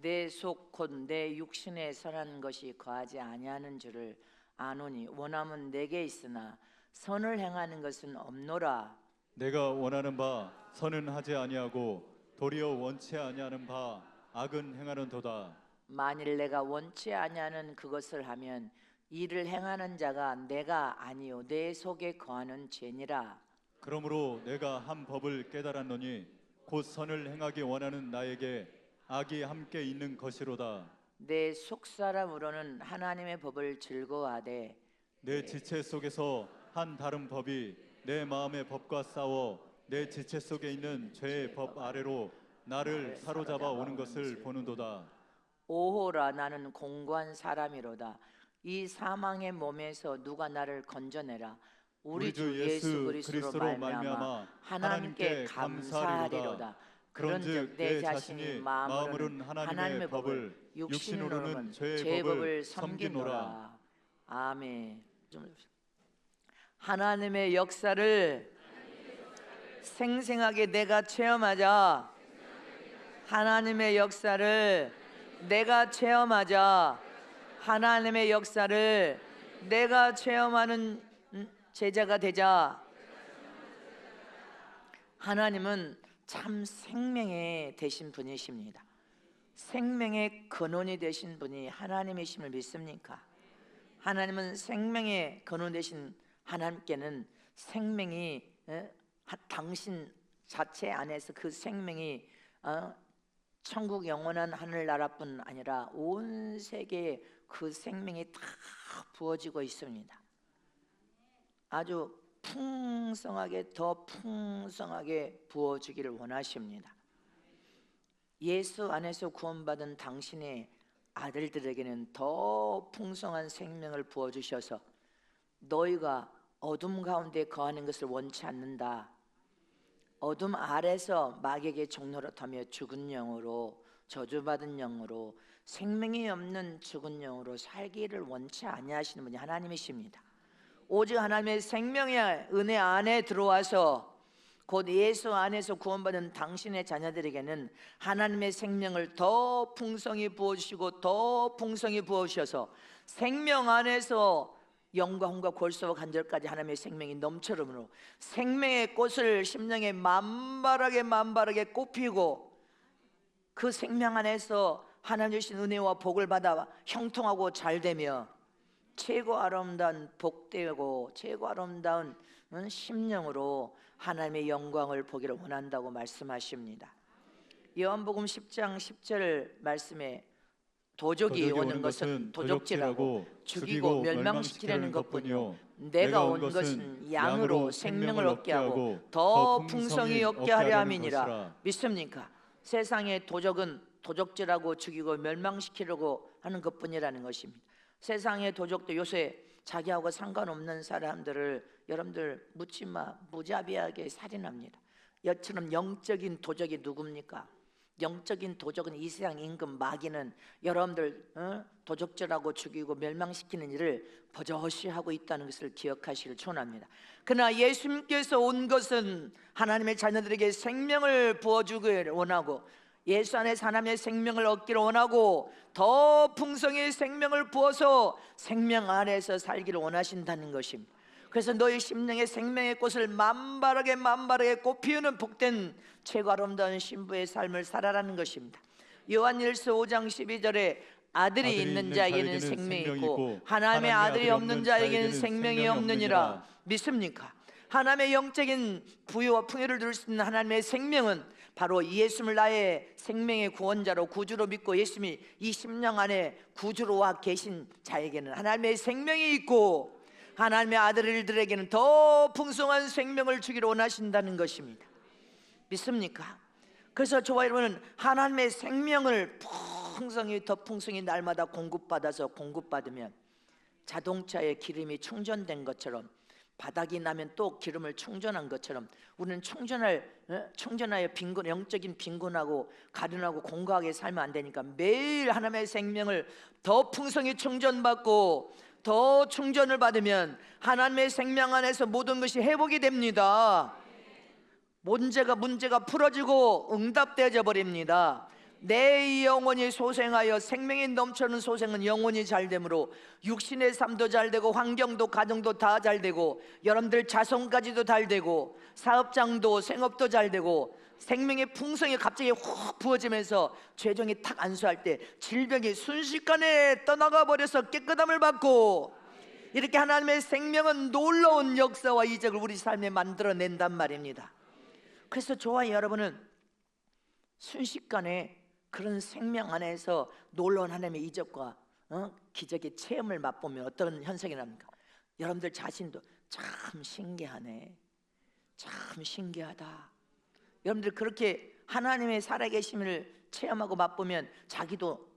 내 속 곧 내 육신에 선한 것이 거하지 아니하는 줄을 아노니 원함은 내게 있으나 선을 행하는 것은 없노라. 내가 원하는 바 선은 하지 아니하고 도리어 원치 아니하는 바 악은 행하는도다. 만일 내가 원치 아니하는 그것을 하면 이를 행하는 자가 내가 아니요 내 속에 거하는 죄니라. 그러므로 내가 한 법을 깨달았노니 곧 선을 행하기 원하는 나에게 악이 함께 있는 것이로다. 내 속사람으로는 하나님의 법을 즐거워하되 내 지체 속에서 한 다른 법이 내 마음의 법과 싸워 내 지체 속에 있는 죄의 법 아래로 나를 사로잡아 오는 것을 보는도다. 오호라 나는 공고한 사람이로다. 이 사망의 몸에서 누가 나를 건져내라. 우리 주 예수 그리스도로 말미암아 하나님께 감사하리로다. 그런즉 내 자신이 마음으로는 하나님의 법을 육신으로는 죄의 법을 섬기노라. 아멘. 하나님의 역사를 생생하게 내가 체험하자. 하나님의 역사를 내가 체험하자. 하나님의 역사를 내가 체험하는 제자가 되자. 하나님은 참 생명의 되신 분이십니다. 생명의 근원이 되신 분이 하나님이심을 믿습니까? 하나님은 생명의 근원 되신 하나님께는 생명이 당신 자체 안에서 그 생명이 천국 영원한 하늘나라뿐 아니라 온 세계에 그 생명이 다 부어지고 있습니다. 아주 풍성하게 더 풍성하게 부어주기를 원하십니다. 예수 안에서 구원받은 당신의 아들들에게는 더 풍성한 생명을 부어주셔서 너희가 어둠 가운데 거하는 것을 원치 않는다. 어둠 아래서 마귀에게 종노릇하며 죽은 영으로 저주받은 영으로 생명이 없는 죽은 영으로 살기를 원치 아니하시는 분이 하나님이십니다. 오직 하나님의 생명의 은혜 안에 들어와서 곧 예수 안에서 구원받은 당신의 자녀들에게는 하나님의 생명을 더 풍성히 부어주시고 더 풍성히 부어주셔서 생명 안에서 영광과 골수와 간절까지 하나님의 생명이 넘쳐흐르므로 생명의 꽃을 심령에 만발하게 꽃피우고 그 생명 안에서 하나님 주신 은혜와 복을 받아 형통하고 잘되며 최고 아름다운 복되고 최고 아름다운 심령으로 하나님의 영광을 보기를 원한다고 말씀하십니다. 요한복음 10장 10절 말씀에 도적이 오는 것은 도적질하고 죽이고 멸망시키려는 것뿐이요 내가 온 것은 양으로 생명을 얻게 하고 더 풍성히 얻게 하려 함이니라. 믿습니까? 세상의 도적은 도적질하고 죽이고 멸망시키려고 하는 것뿐이라는 것입니다. 세상의 도적도 요새 자기하고 상관없는 사람들을 여러분들 묻지마 무자비하게 살인합니다. 여처럼 영적인 도적이 누굽니까? 영적인 도적은 이 세상 임금 마귀는 여러분들 도적질하고 죽이고 멸망시키는 일을 버젓이 하고 있다는 것을 기억하시길 축원합니다. 그러나 예수님께서 온 것은 하나님의 자녀들에게 생명을 부어주기를 원하고 예수 안에서 하나님의 생명을 얻기를 원하고 더 풍성히 생명을 부어서 생명 안에서 살기를 원하신다는 것입니다. 그래서 너희 심령의 생명의 꽃을 만발하게 꽃피우는 복된 최고 아름다운 신부의 삶을 살아라는 것입니다. 요한일서 5장 12절에 아들이 있는 자에게는 생명이 있고 하나님의 아들이 없는 자에게는 생명이 없느니라. 믿습니까? 하나님의 영적인 부유와 풍요를 누릴 수 있는 하나님의 생명은 바로 예수님을 나의 생명의 구원자로 구주로 믿고 예수님이 이 심령 안에 구주로 와 계신 자에게는 하나님의 생명이 있고 하나님의 아들들에게는 더 풍성한 생명을 주기를 원하신다는 것입니다. 믿습니까? 그래서 저와 여러분은 하나님의 생명을 더 풍성히 날마다 공급받으면 자동차에 기름이 충전된 것처럼 바닥이 나면 또 기름을 충전한 것처럼 우리는 충전하여 영적인 빈곤하고 가련하고 공고하게 살면 안 되니까 매일 하나님의 생명을 더 풍성히 충전받고 더 충전을 받으면 하나님의 생명 안에서 모든 것이 회복이 됩니다. 문제가 풀어지고 응답되어져 버립니다. 내 영혼이 소생하여 생명이 넘쳐는 소생은 영혼이 잘되므로 육신의 삶도 잘되고 환경도 가정도 다 잘되고 여러분들 자손까지도 잘되고 사업장도 생업도 잘되고 생명의 풍성이 갑자기 확 부어지면서 죄정이 탁 안수할 때 질병이 순식간에 떠나가 버려서 깨끗함을 받고 이렇게 하나님의 생명은 놀라운 역사와 이적을 우리 삶에 만들어낸단 말입니다. 그래서 저와 여러분은 순식간에 그런 생명 안에서 놀라운 하나님의 이적과 기적의 체험을 맛보면 어떤 현상이 납니까? 여러분들 자신도 참 신기하네, 참 신기하다. 여러분들 그렇게 하나님의 살아계심을 체험하고 맛보면 자기도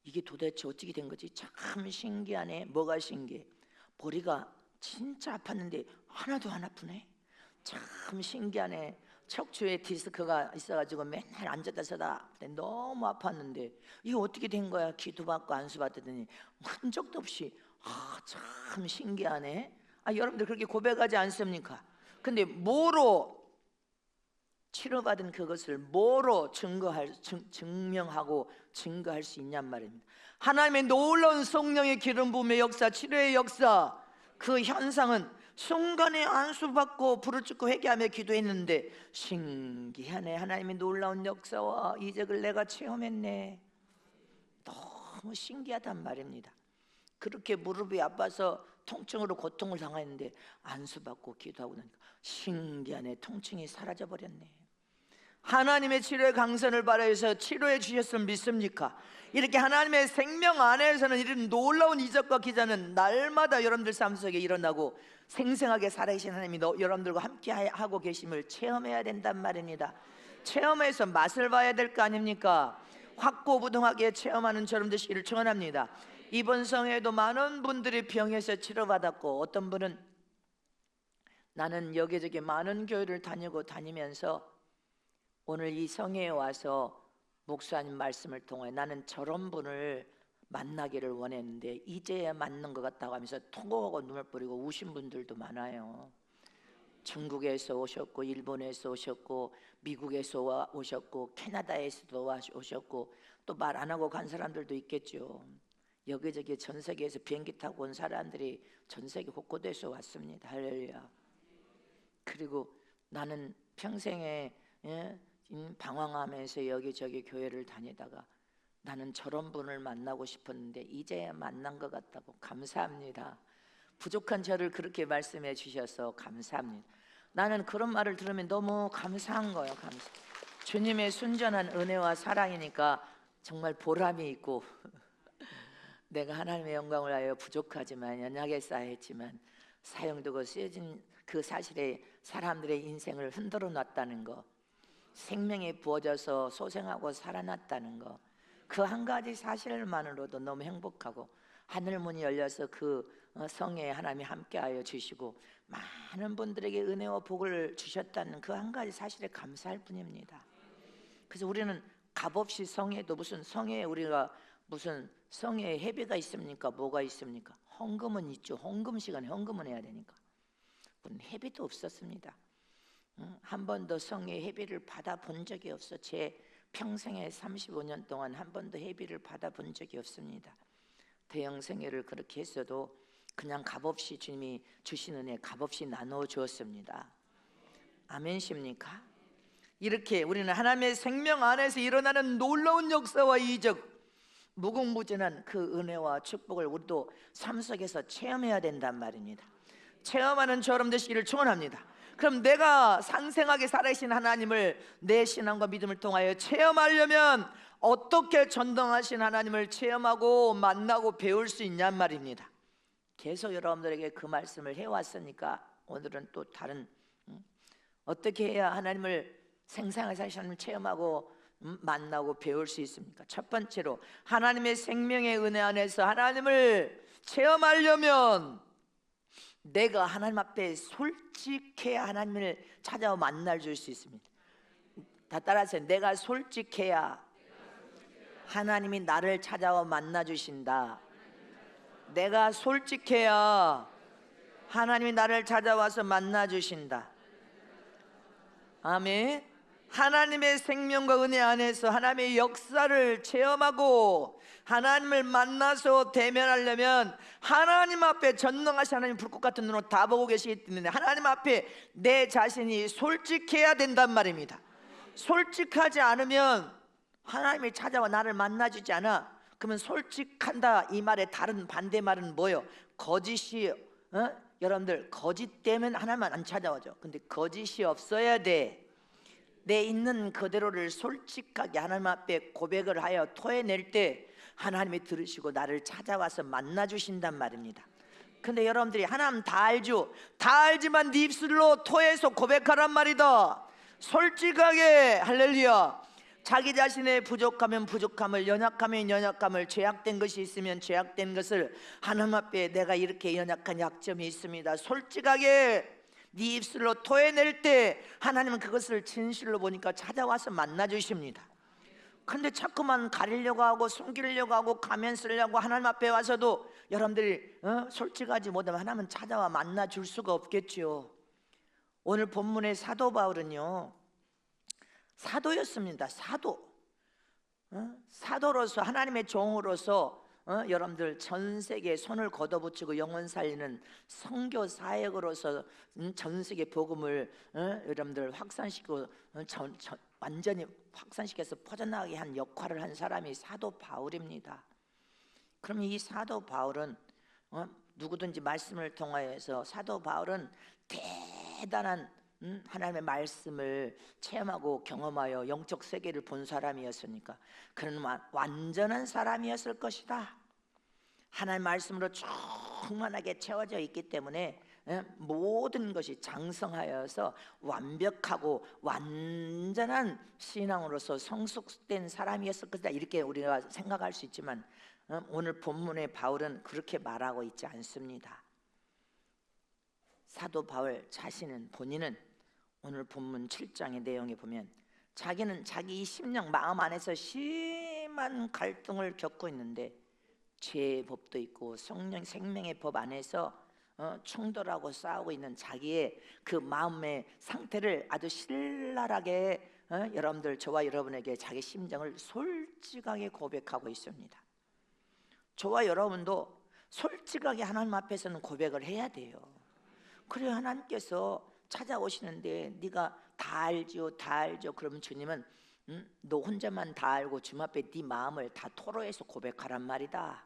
이게 도대체 어떻게 된 거지? 참 신기하네. 뭐가 신기해? 머리가 진짜 아팠는데 하나도 안 아프네. 참 신기하네. 척추에 디스크가 있어가지고 맨날 앉았다 서다 너무 아팠는데 이거 어떻게 된 거야? 기도받고 안수받더니 흔적도 없이 참 신기하네. 여러분들 그렇게 고백하지 않습니까? 근데 뭐로 치료받은 그것을 뭐로 증명하고 증거할 수 있냔 말입니다. 하나님의 놀라운 성령의 기름 부음의 역사, 치료의 역사, 그 현상은 순간에 안수받고 부르짖고 회개하며 기도했는데 신기하네. 하나님의 놀라운 역사와 이적을 내가 체험했네. 너무 신기하단 말입니다. 그렇게 무릎이 아파서 통증으로 고통을 당했는데 안수받고 기도하고 나니까 신기하네. 통증이 사라져 버렸네. 하나님의 치료의 강선을 바라해서 치료해 주셨으면 믿습니까? 이렇게 하나님의 생명 안에서는 이런 놀라운 이적과 기자는 날마다 여러분들 삶 속에 일어나고 생생하게 살아계신 하나님이 여러분들과 함께 하고 계심을 체험해야 된단 말입니다. 체험해서 맛을 봐야 될 거 아닙니까? 확고부동하게 체험하는 저런 되시기를 축원합니다. 이번 성회에도 많은 분들이 병에서 치료받았고 어떤 분은 나는 여기저기 많은 교회를 다니면서 오늘 이 성회에 와서 목사님 말씀을 통해 나는 저런 분을 만나기를 원했는데 이제야 맞는 것 같다고 하면서 통곡하고 눈물 뿌리고 우신 분들도 많아요. 중국에서 오셨고 일본에서 오셨고 미국에서 오셨고 캐나다에서도 오셨고 또 말 안 하고 간 사람들도 있겠죠. 여기저기 전 세계에서 비행기 타고 온 사람들이 전 세계 곳곳에서 왔습니다. 할렐루야. 그리고 나는 평생에 방황하면서 여기저기 교회를 다니다가 나는 저런 분을 만나고 싶었는데 이제야 만난 것 같다고 감사합니다. 부족한 저를 그렇게 말씀해 주셔서 감사합니다. 나는 그런 말을 들으면 너무 감사한 거예요. 주님의 순전한 은혜와 사랑이니까 정말 보람이 있고 내가 하나님의 영광을 위하여 부족하지만 연약에 쌓였지만 사용되고 쓰여진 그 사실에 사람들의 인생을 흔들어 놨다는 거, 생명이 부어져서 소생하고 살아났다는 거, 그 한 가지 사실만으로도 너무 행복하고 하늘 문이 열려서 그 성회에 하나님이 함께하여 주시고 많은 분들에게 은혜와 복을 주셨다는 그 한 가지 사실에 감사할 뿐입니다. 그래서 우리는 값없이 성회도 무슨 성회에 우리가 무슨 성회에 회비가 있습니까? 뭐가 있습니까? 헌금은 있죠. 헌금 시간에 헌금은 해야 되니까. 우리는 회비도 없었습니다. 한 번도 성회 회비를 받아본 적이 없어. 제 평생에 35년 동안 한 번도 회비를 받아본 적이 없습니다. 대형 성회를 그렇게 했어도 그냥 값없이 주님이 주신 은혜 값없이 나눠 주었습니다. 아멘십니까? 이렇게 우리는 하나님의 생명 안에서 일어나는 놀라운 역사와 이적, 무궁무진한 그 은혜와 축복을 우리도 삶 속에서 체험해야 된단 말입니다. 체험하는 저럼 되시기를 축원합니다. 그럼 내가 상생하게 살아계신 하나님을 내 신앙과 믿음을 통하여 체험하려면 어떻게 전능하신 하나님을 체험하고 만나고 배울 수 있냔 말입니다. 계속 여러분들에게 그 말씀을 해왔으니까 오늘은 또 다른 어떻게 해야 하나님을 생생하게 사신 하나님을 체험하고 만나고 배울 수 있습니까? 첫 번째로 하나님의 생명의 은혜 안에서 하나님을 체험하려면 내가 하나님 앞에 솔직해야 하나님을 찾아와 만날 수 있습니다. 다 따라하세요. 내가 솔직해야 하나님이 나를 찾아와 만나 주신다. 내가 솔직해야 하나님이 나를 찾아와서 만나 주신다. 아멘. 하나님의 생명과 은혜 안에서 하나님의 역사를 체험하고 하나님을 만나서 대면하려면 하나님 앞에 전능하신 하나님 불꽃 같은 눈으로 다 보고 계시기 때문에 하나님 앞에 내 자신이 솔직해야 된단 말입니다. 솔직하지 않으면 하나님이 찾아와 나를 만나주지 않아. 그러면 솔직한다 이 말의 다른 반대말은 뭐예요? 거짓이 여러분들 거짓 때문에 하나님은 안 찾아오죠. 근데 거짓이 없어야 돼. 내 있는 그대로를 솔직하게 하나님 앞에 고백을 하여 토해낼 때 하나님이 들으시고 나를 찾아와서 만나주신단 말입니다. 근데 여러분들이 하나님 다 알죠? 다 알지만 네 입술로 토해서 고백하란 말이다. 솔직하게 할렐루야. 자기 자신의 부족하면 부족함을, 연약하면 연약함을, 죄악된 것이 있으면 죄악된 것을 하나님 앞에 내가 이렇게 연약한 약점이 있습니다 솔직하게 네 입술로 토해낼 때 하나님은 그것을 진실로 보니까 찾아와서 만나주십니다. 근데 자꾸만 가리려고 하고 숨기려고 하고 가면 쓰려고 하나님 앞에 와서도 여러분들이 솔직하지 못하면 하나님은 찾아와 만나줄 수가 없겠죠. 오늘 본문의 사도 바울은요 사도였습니다. 사도로서 하나님의 종으로서 여러분들 전 세계에 손을 걷어붙이고 영혼 살리는 선교 사역으로서 전 세계 복음을 여러분들 확산시키고 완전히 확산시켜서 퍼져나가게 한 역할을 한 사람이 사도 바울입니다. 그럼 이 사도 바울은 누구든지 말씀을 통하여서 사도 바울은 대단한 하나님의 말씀을 체험하고 경험하여 영적 세계를 본 사람이었으니까 그는 완전한 사람이었을 것이다. 하나님의 말씀으로 충만하게 채워져 있기 때문에 모든 것이 장성하여서 완벽하고 완전한 신앙으로서 성숙된 사람이었을 것이다 이렇게 우리가 생각할 수 있지만 오늘 본문의 바울은 그렇게 말하고 있지 않습니다. 사도 바울 자신은 본인은 오늘 본문 7장의 내용에 보면 자기는 자기 심령 마음 안에서 심한 갈등을 겪고 있는데 죄의 법도 있고 성령 생명의 법 안에서 충돌하고 싸우고 있는 자기의 그 마음의 상태를 아주 신랄하게 여러분들 저와 여러분에게 자기 심정을 솔직하게 고백하고 있습니다. 저와 여러분도 솔직하게 하나님 앞에서는 고백을 해야 돼요. 그래야 하나님께서 찾아오시는데 네가 다 알지요 다 알죠. 그러면 주님은 너 혼자만 다 알고 주님 앞에 네 마음을 다 토로해서 고백하란 말이다.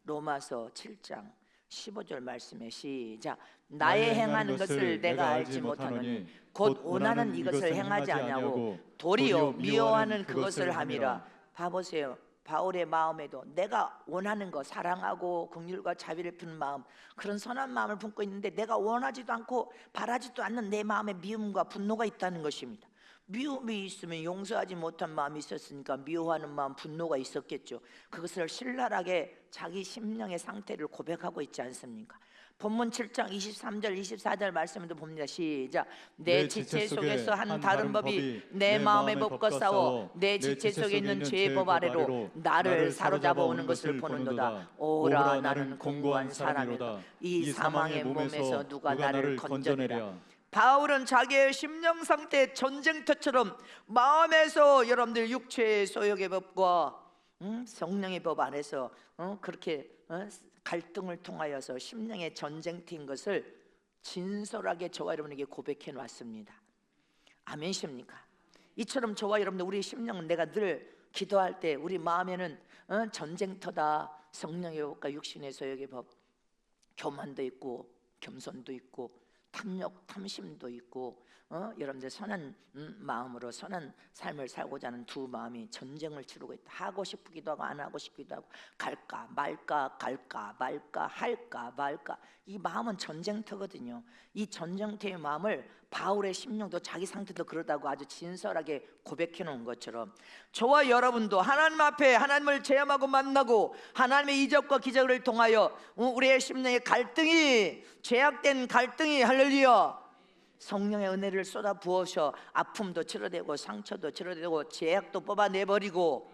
로마서 7장 15절 말씀에 시작. 나의 행하는 것을 내가 알지 못하노니 곧 원하는 이것을 행하지 아니하고 도리어 미워하는 그것을 함이라. 봐보세요. 바울의 마음에도 내가 원하는 거 사랑하고 긍휼과 자비를 푸는 마음 그런 선한 마음을 품고 있는데 내가 원하지도 않고 바라지도 않는 내 마음에 미움과 분노가 있다는 것입니다. 미움이 있으면 용서하지 못한 마음이 있었으니까 미워하는 마음 분노가 있었겠죠. 그것을 신랄하게 자기 심령의 상태를 고백하고 있지 않습니까? 본문 7장 23절 24절 말씀에도 봅니다. 시작. 내 지체 속에서 한 다른 법이 내 마음의 법과 싸워 내 지체 속에 있는 죄의 법 아래로 나를 사로잡아 오는 것을 보는도다. 오라 나는 공고한 사람이로다. 이 사망의 몸에서 누가 나를 건져내랴. 바울은 자기의 심령 상태 전쟁터처럼 마음에서 여러분들 육체의 소욕의 법과 성령의 법 안에서 그렇게 갈등을 통하여서 심령의 전쟁터인 것을 진솔하게 저와 여러분에게 고백해 놨습니다. 아멘이십니까? 이처럼 저와 여러분들 우리 심령은 내가 늘 기도할 때 우리 마음에는 전쟁터다. 성령의 법과 육신의 소욕의 법, 교만도 있고 겸손도 있고 탐욕, 탐심도 있고 여러분들 선한 마음으로 선한 삶을 살고자 하는 두 마음이 전쟁을 치르고 있다. 하고 싶기도 하고 안 하고 싶기도 하고 갈까 말까 갈까 말까 할까 말까 이 마음은 전쟁터거든요. 이 전쟁터의 마음을 바울의 심령도 자기 상태도 그러다고 아주 진솔하게 고백해 놓은 것처럼 저와 여러분도 하나님 앞에 하나님을 체험하고 만나고 하나님의 이적과 기적을 통하여 우리의 심령의 갈등이 죄악된 갈등이 할렐루야 성령의 은혜를 쏟아 부어서 아픔도 치료되고 상처도 치료되고 죄악도 뽑아내버리고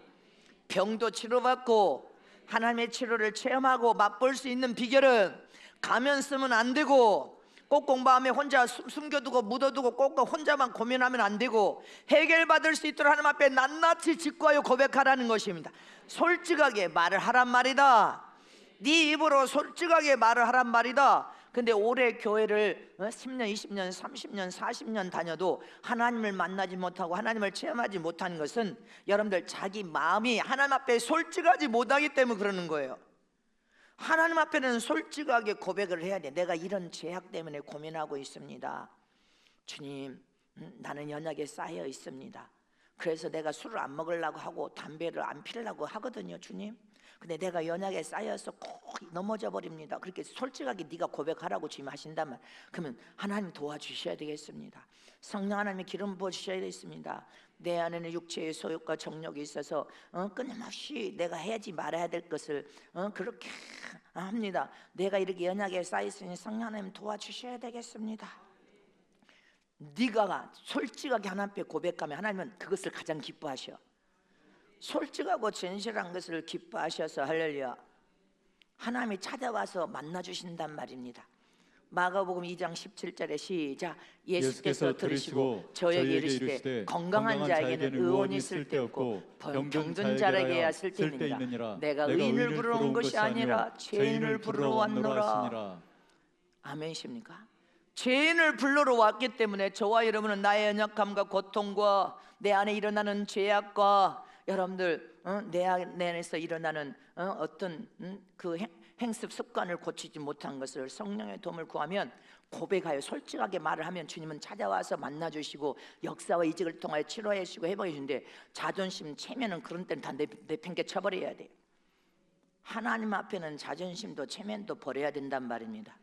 병도 치료받고 하나님의 치료를 체험하고 맛볼 수 있는 비결은 가면 쓰면 안 되고 꼭 마음에 혼자 숨겨두고 묻어두고 꼭 혼자만 고민하면 안 되고, 해결받을 수 있도록 하나님 앞에 낱낱이 직구하여 고백하라는 것입니다. 솔직하게 말을 하란 말이다. 네 입으로 솔직하게 말을 하란 말이다. 근데 올해 교회를 10년, 20년, 30년, 40년 다녀도 하나님을 만나지 못하고 하나님을 체험하지 못하는 것은 여러분들 자기 마음이 하나님 앞에 솔직하지 못하기 때문에 그러는 거예요. 하나님 앞에는 솔직하게 고백을 해야 돼. 내가 이런 죄악 때문에 고민하고 있습니다. 주님, 나는 연약에 쌓여 있습니다. 그래서 내가 술을 안 먹으려고 하고 담배를 안 피우려고 하거든요, 주님. 근데 내가 연약에 쌓여서 꼭 넘어져 버립니다. 그렇게 솔직하게 네가 고백하라고 주님 하신다면, 그러면 하나님 도와주셔야 되겠습니다. 성령 하나님의 기름 부어주셔야 되겠습니다. 내 안에는 육체의 소욕과 정욕이 있어서 끊임없이 내가 해야지 말아야 될 것을 그렇게 합니다. 내가 이렇게 연약에 쌓여있으니 성령 하나님 도와주셔야 되겠습니다. 네가 솔직하게 하나님 앞에 고백하면 하나님은 그것을 가장 기뻐하셔. 솔직하고 진실한 것을 기뻐하셔서 할렐루야, 하나님이 찾아와서 만나주신단 말입니다. 마가복음 2장 17절에 시작. 예수께서 들으시고 저에게 이르시되 건강한 자에게는 의원이 쓸데없고 병든 자에게야 쓸데있느니라. 내가 의인을 부르러 온 것이 아니라 죄인을 부르러 왔노라. 아멘이십니까? 죄인을 부르러 왔기 때문에 저와 여러분은 나의 연약함과 고통과 내 안에 일어나는 죄악과 여러분들 내 안에서 일어나는 어떤 그 행습 습관을 고치지 못한 것을 성령의 도움을 구하면, 고백하여 솔직하게 말을 하면 주님은 찾아와서 만나주시고 역사와 이직을 통하여 치료해 주시고 회복해 주는데, 자존심 체면은 그런 때는 다 내팽개 쳐버려야 돼요. 하나님 앞에는 자존심도 체면도 버려야 된단 말입니다.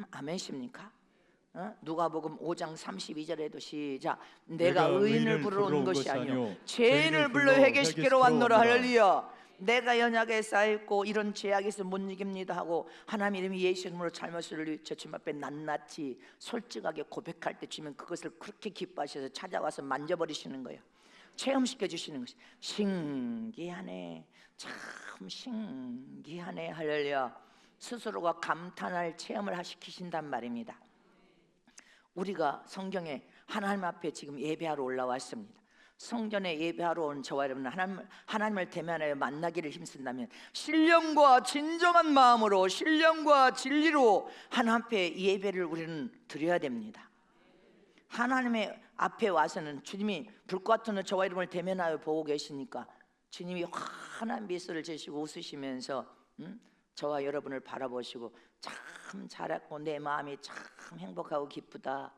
아멘이십니까? 누가복음 5장 32절에도 시작. 내가 의인을 부르러 온 것이 아니요 죄인을 불러 회개시키러 왔노라. 할렐루야. 내가 연약에 쌓여있고 이런 죄악에서 못 이깁니다 하고 하나님 이름이 예수 이름으로 잘못을 저 주님 앞에 낱낱이 솔직하게 고백할 때 주면 그것을 그렇게 기뻐하셔서 찾아와서 만져버리시는 거예요. 체험시켜 주시는 것이 신기하네, 참 신기하네. 할렐루야. 스스로가 감탄할 체험을 시키신단 말입니다. 우리가 성경에 하나님 앞에 지금 예배하러 올라왔습니다. 성전에 예배하러 온 저와 여러분은 하나님을 대면하여 만나기를 힘쓴다면 신령과 진정한 마음으로 신령과 진리로 하나님 앞에 예배를 우리는 드려야 됩니다. 하나님의 앞에 와서는 주님이 불꽃 같은 저와 여러분을 대면하여 보고 계시니까 주님이 환한 미소를 지시고 웃으시면서 저와 여러분을 바라보시고 참 잘했고 내 마음이 참 행복하고 기쁘다.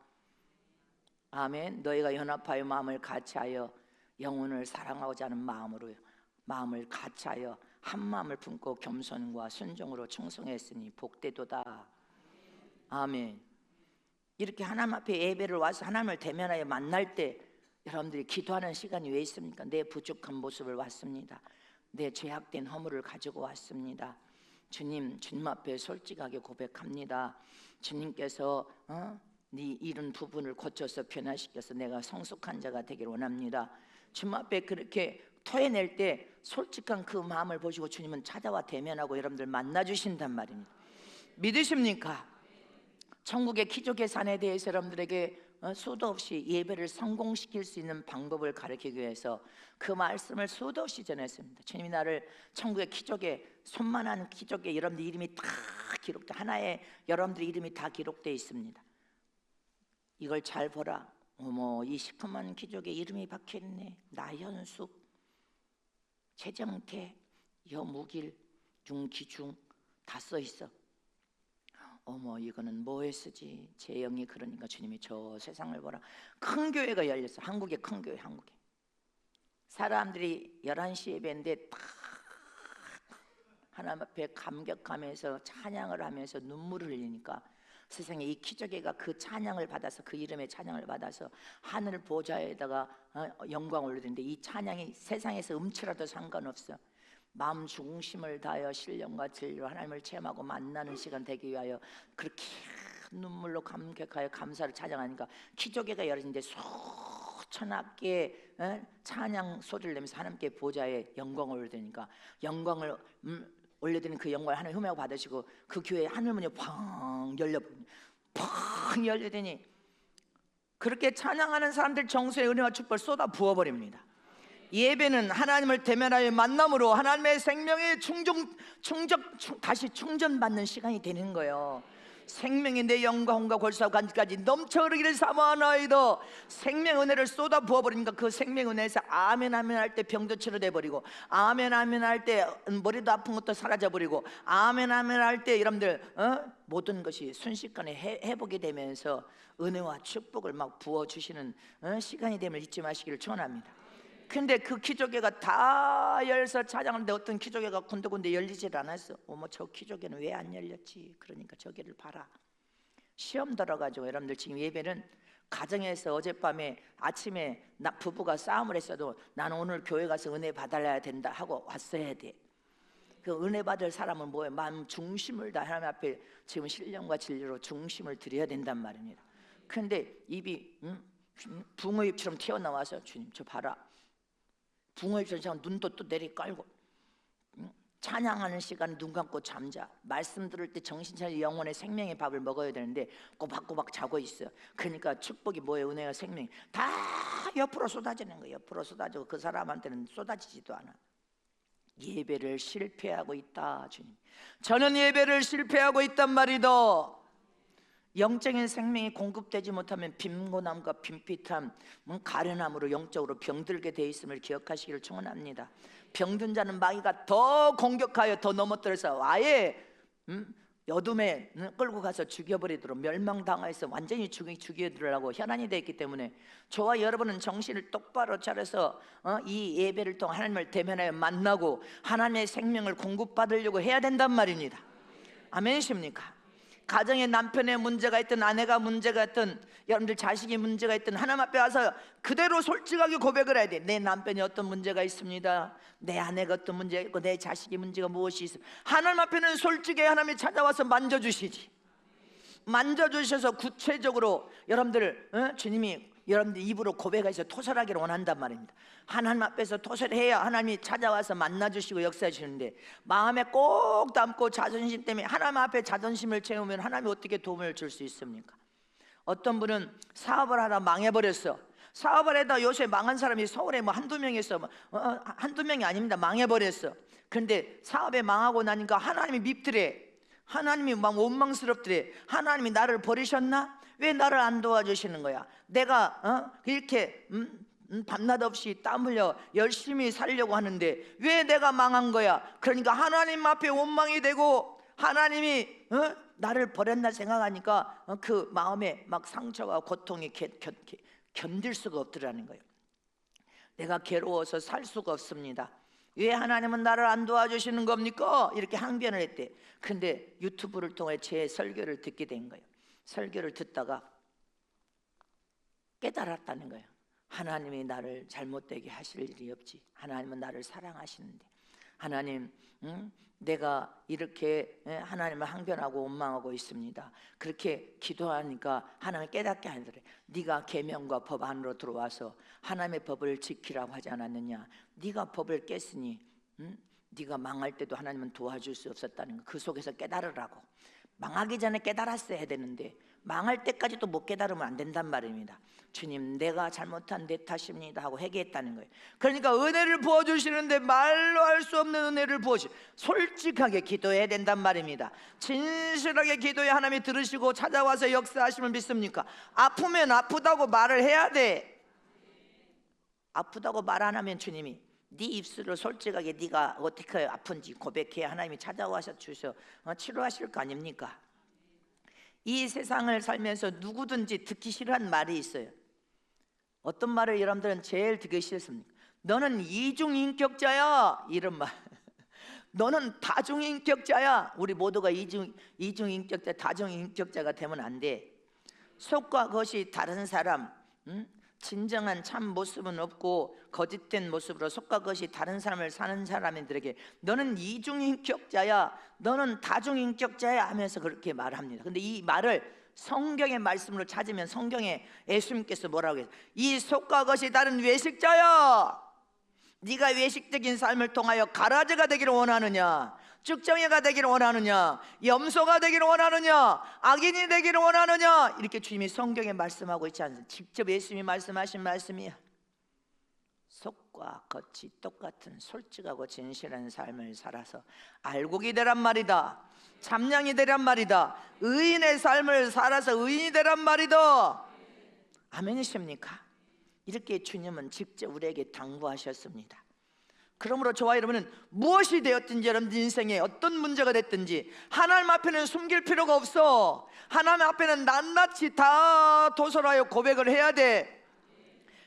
아멘. 너희가 연합하여 마음을 같이하여 영혼을 사랑하고자 하는 마음으로 마음을 같이하여 한 마음을 품고 겸손과 순종으로 충성했으니 복되도다. 아멘. 이렇게 하나님 앞에 예배를 와서 하나님을 대면하여 만날 때 여러분들이 기도하는 시간이 왜 있습니까? 내 부족한 모습을 왔습니다. 내 죄악된 허물을 가지고 왔습니다. 주님 앞에 솔직하게 고백합니다. 주님께서 네 이런 부분을 고쳐서 변화시켜서 내가 성숙한 자가 되기를 원합니다. 주님 앞에 그렇게 토해낼 때 솔직한 그 마음을 보시고 주님은 찾아와 대면하고 여러분들 만나주신단 말입니다. 믿으십니까? 천국의 기적의 산에 대해서 여러분들에게 수도 없이 예배를 성공시킬 수 있는 방법을 가르치기 위해서 그 말씀을 수도 없이 전했습니다. 주님이 나를 천국의 기적에 손만한 기적에 여러분들 이름이 다 기록돼, 하나의 여러분들 이름이 다 기록되어 있습니다. 이걸 잘 보라. 어머, 이 시커먼 기적에 이름이 박혀있네. 나현숙, 최정태, 여무길, 윤기중 다 써있어. 어머, 이거는 뭐에 쓰지? 제 영이 그러니까 주님이 저 세상을 보라. 큰 교회가 열렸어. 한국의 큰 교회. 한국에 사람들이 11시 예배인데 다 하나님 앞에 감격하면서 찬양을 하면서 눈물을 흘리니까 세상에 이 기적애가 그 찬양을 받아서 그 이름의 찬양을 받아서 하늘 보좌에다가 영광을 올리는데, 이 찬양이 세상에서 음치라도 상관없어. 마음 중심을 다하여 신령과 진리로 하나님을 체험하고 만나는 시간 되기 위하여 그렇게 눈물로 감격하여 감사를 찬양하니까 기적애가 열리는데 수천악계의 찬양 소리를 내면서 하나님께 보좌에 영광을 올리니까 영광을 올려드리는 그 영광을 하나님 흠하고 받으시고 그 교회 하늘문이 팡 열려버립니다. 펑 열리더니 그렇게 찬양하는 사람들 정수의 은혜와 축복을 쏟아 부어버립니다. 예배는 하나님을 대면하여 만남으로 하나님의 생명의 다시 충전받는 시간이 되는 거예요. 생명이 내 영과 혼과 골수와 관까지 넘쳐 흐르기를 사모하나이다. 생명 은혜를 쏟아 부어버리니까 그 생명 은혜에서 아멘 아멘 할 때 병도 치료돼 버리고, 아멘 아멘 할 때 머리도 아픈 것도 사라져 버리고, 아멘 아멘 할 때 여러분들 모든 것이 순식간에 회복이 되면서 은혜와 축복을 막 부어주시는 시간이 됨을 잊지 마시기를 축원합니다. 근데 그 기저귀가 다 열서 찬양하는데 어떤 기저귀가 군데군데 열리질 않았어. 어머, 저 기저귀는 왜 안 열렸지? 그러니까 저기를 봐라. 시험 들어가지고 여러분들 지금 예배는 가정에서 어젯밤에 아침에 부부가 싸움을 했어도 나는 오늘 교회 가서 은혜 받아야 된다 하고 왔어야 돼. 그 은혜 받을 사람은 뭐예요? 마음 중심을 다 하나님 앞에 지금 신령과 진리로 중심을 드려야 된단 말입니다. 근데 입이 붕어 입처럼 튀어나와서 주님 저 봐라. 붕어 입처럼 눈도 또 내리깔고 찬양하는 시간 눈 감고 잠자. 말씀 들을 때 정신 차려 영혼의 생명의 밥을 먹어야 되는데 꼬박꼬박 자고 있어. 그러니까 축복이 뭐예요? 은혜와 생명이 다 옆으로 쏟아지는 거예요. 옆으로 쏟아지고 그 사람한테는 쏟아지지도 않아. 예배를 실패하고 있다. 주님, 저는 예배를 실패하고 있단 말이다. 영적인 생명이 공급되지 못하면 빈곤함과 빈pit함, 가련함으로 영적으로 병들게 돼 있음을 기억하시기를 축원합니다. 병든 자는 마귀가 더 공격하여 더 넘어뜨려서 아예 어둠에 끌고 가서 죽여버리도록 멸망당해서 완전히 죽여들으라고 현안이 되어 있기 때문에 저와 여러분은 정신을 똑바로 차려서 이 예배를 통해 하나님을 대면하여 만나고 하나님의 생명을 공급받으려고 해야 된단 말입니다. 아멘이십니까? 가정에 남편의 문제가 있든 아내가 문제가 있든 여러분들 자식이 문제가 있든 하나님 앞에 와서 그대로 솔직하게 고백을 해야 돼. 내 남편이 어떤 문제가 있습니다. 내 아내가 어떤 문제가 있고 내 자식이 문제가 무엇이 있습니다. 하나님 앞에는 솔직히 하나님이 찾아와서 만져주시지. 만져주셔서 구체적으로 여러분들 주님이 여러분들 입으로 고백해서 토설하기를 원한단 말입니다. 하나님 앞에서 토설해야 하나님이 찾아와서 만나주시고 역사해 주시는데 마음에 꼭 담고 자존심 때문에 하나님 앞에 자존심을 채우면 하나님이 어떻게 도움을 줄 수 있습니까? 어떤 분은 사업을 하다 망해버렸어. 사업을 하다 요새 망한 사람이 서울에 뭐 한두 명이 있어. 한두 명이 아닙니다. 망해버렸어. 그런데 사업에 망하고 나니까 하나님이 밉더래. 하나님이 막 원망스럽더래. 하나님이 나를 버리셨나? 왜 나를 안 도와주시는 거야? 내가 이렇게 밤낮 없이 땀 흘려 열심히 살려고 하는데 왜 내가 망한 거야? 그러니까 하나님 앞에 원망이 되고 하나님이 나를 버렸나 생각하니까 그 마음에 막 상처가 고통이 견딜 수가 없더라는 거예요. 내가 괴로워서 살 수가 없습니다. 왜 하나님은 나를 안 도와주시는 겁니까? 이렇게 항변을 했대. 근데 유튜브를 통해 제 설교를 듣게 된 거예요. 설교를 듣다가 깨달았다는 거예요. 하나님이 나를 잘못되게 하실 일이 없지. 하나님은 나를 사랑하시는데 하나님 내가 이렇게 하나님을 항변하고 원망하고 있습니다. 그렇게 기도하니까 하나님 깨닫게 하더래. 네가 계명과 법 안으로 들어와서 하나님의 법을 지키라고 하지 않았느냐. 네가 법을 깼으니 네가 망할 때도 하나님은 도와줄 수 없었다는 거. 그 속에서 깨달으라고. 망하기 전에 깨달았어야 되는데 망할 때까지도 못 깨달으면 안 된단 말입니다. 주님 내가 잘못한 내 탓입니다 하고 회개했다는 거예요. 그러니까 은혜를 부어주시는데 말로 할 수 없는 은혜를 부어주시. 솔직하게 기도해야 된단 말입니다. 진실하게 기도해 하나님이 들으시고 찾아와서 역사하심을 믿습니까? 아프면 아프다고 말을 해야 돼. 아프다고 말 안 하면 주님이 네 입술로 솔직하게 네가 어떻게 아픈지 고백해야 하나님이 찾아와서 주셔 치료하실 거 아닙니까? 이 세상을 살면서 누구든지 듣기 싫어하는 말이 있어요. 어떤 말을 여러분들은 제일 듣기 싫습니까? 너는 이중인격자야, 이런 말. 너는 다중인격자야. 우리 모두가 이중인격자, 다중인격자가 되면 안 돼. 속과 겉이 다른 사람, 진정한 참 모습은 없고 거짓된 모습으로 속과 겉이 다른 삶을 사는 사람들에게 너는 이중인격자야, 너는 다중인격자야 하면서 그렇게 말합니다. 근데 이 말을 성경의 말씀으로 찾으면 성경에 예수님께서 뭐라고 해요? 이 속과 겉이 다른 외식자야, 네가 외식적인 삶을 통하여 가라지가 되기를 원하느냐? 쭉정이가 되기를 원하느냐, 염소가 되기를 원하느냐, 악인이 되기를 원하느냐, 이렇게 주님이 성경에 말씀하고 있지 않습니까? 직접 예수님이 말씀하신 말씀이야. 속과 겉이 똑같은 솔직하고 진실한 삶을 살아서 알곡이 되란 말이다, 잠량이 되란 말이다, 의인의 삶을 살아서 의인이 되란 말이다. 아멘이십니까? 이렇게 주님은 직접 우리에게 당부하셨습니다. 그러므로 저와 여러분은 무엇이 되었든지, 여러분 인생에 어떤 문제가 됐든지 하나님 앞에는 숨길 필요가 없어. 하나님 앞에는 낱낱이 다 도설하여 고백을 해야 돼.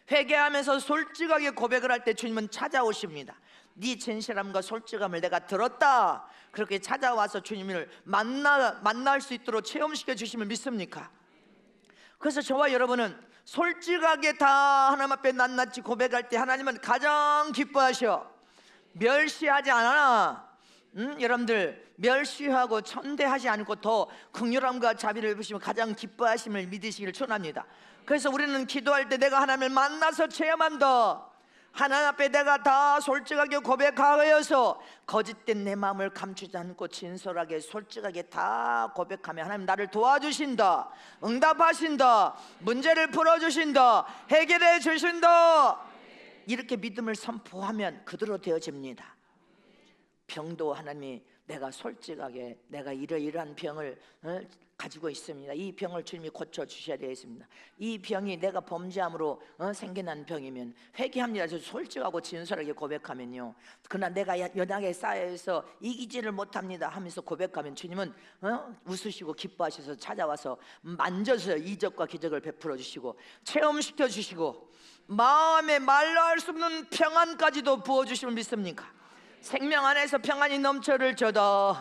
회개하면서 솔직하게 고백을 할 때 주님은 찾아오십니다. 네 진실함과 솔직함을 내가 들었다. 그렇게 찾아와서 주님을 만날 수 있도록 체험시켜 주심을 믿습니까? 그래서 저와 여러분은 솔직하게 다 하나님 앞에 낱낱이 고백할 때 하나님은 가장 기뻐하셔. 멸시하지 않아. 여러분들 멸시하고 천대하지 않고 더 긍휼함과 자비를 베푸시면 가장 기뻐하심을 믿으시기를 축원합니다. 그래서 우리는 기도할 때 내가 하나님을 만나서 체험한다. 하나님 앞에 내가 다 솔직하게 고백하여서 거짓된 내 마음을 감추지 않고 진솔하게 솔직하게 다 고백하며 하나님 나를 도와주신다, 응답하신다, 문제를 풀어주신다, 해결해 주신다. 이렇게 믿음을 선포하면 그대로 되어집니다. 병도 하나님이 내가 솔직하게 내가 이러이러한 병을 가지고 있습니다. 이 병을 주님이 고쳐주셔야 되겠습니다. 이 병이 내가 범죄함으로 생겨난 병이면 회개합니다. 솔직하고 진솔하게 고백하면요, 그러나 내가 연약에 쌓여서 이기지를 못합니다 하면서 고백하면 주님은 웃으시고 기뻐하셔서 찾아와서 만져서 이적과 기적을 베풀어 주시고 체험시켜 주시고 마음에 말로 할 수 없는 평안까지도 부어주심을 믿습니까? 생명 안에서 평안이 넘쳐를 줘도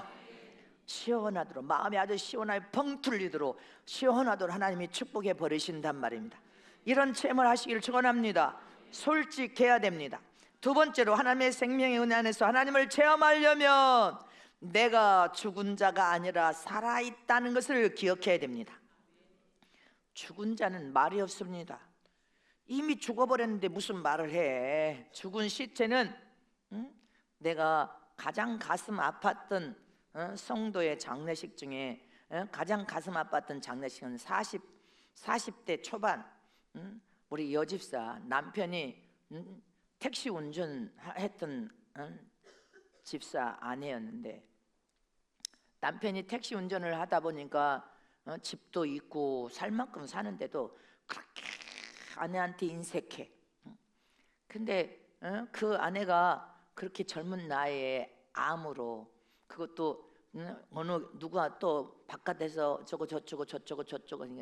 시원하도록, 마음이 아주 시원하게 펑 뚫리도록 시원하도록 하나님이 축복해 버리신단 말입니다. 이런 체험을 하시기를 축원합니다. 솔직해야 됩니다. 두 번째로 하나님의 생명의 은혜 안에서 하나님을 체험하려면 내가 죽은 자가 아니라 살아있다는 것을 기억해야 됩니다. 죽은 자는 말이 없습니다. 이미 죽어버렸는데 무슨 말을 해. 죽은 시체는 내가 가장 가슴 아팠던 성도의 장례식 중에 가장 가슴 아팠던 장례식은 40대 초반 우리 여집사 남편이 택시 운전했던 집사 아내였는데, 남편이 택시 운전을 하다 보니까 집도 있고 살 만큼 사는데도 그렇게 아내한테 인색해. 근데 그 아내가 그렇게 젊은 나이에 암으로, 그것도 어느 누가 또 바깥에서 저쩌고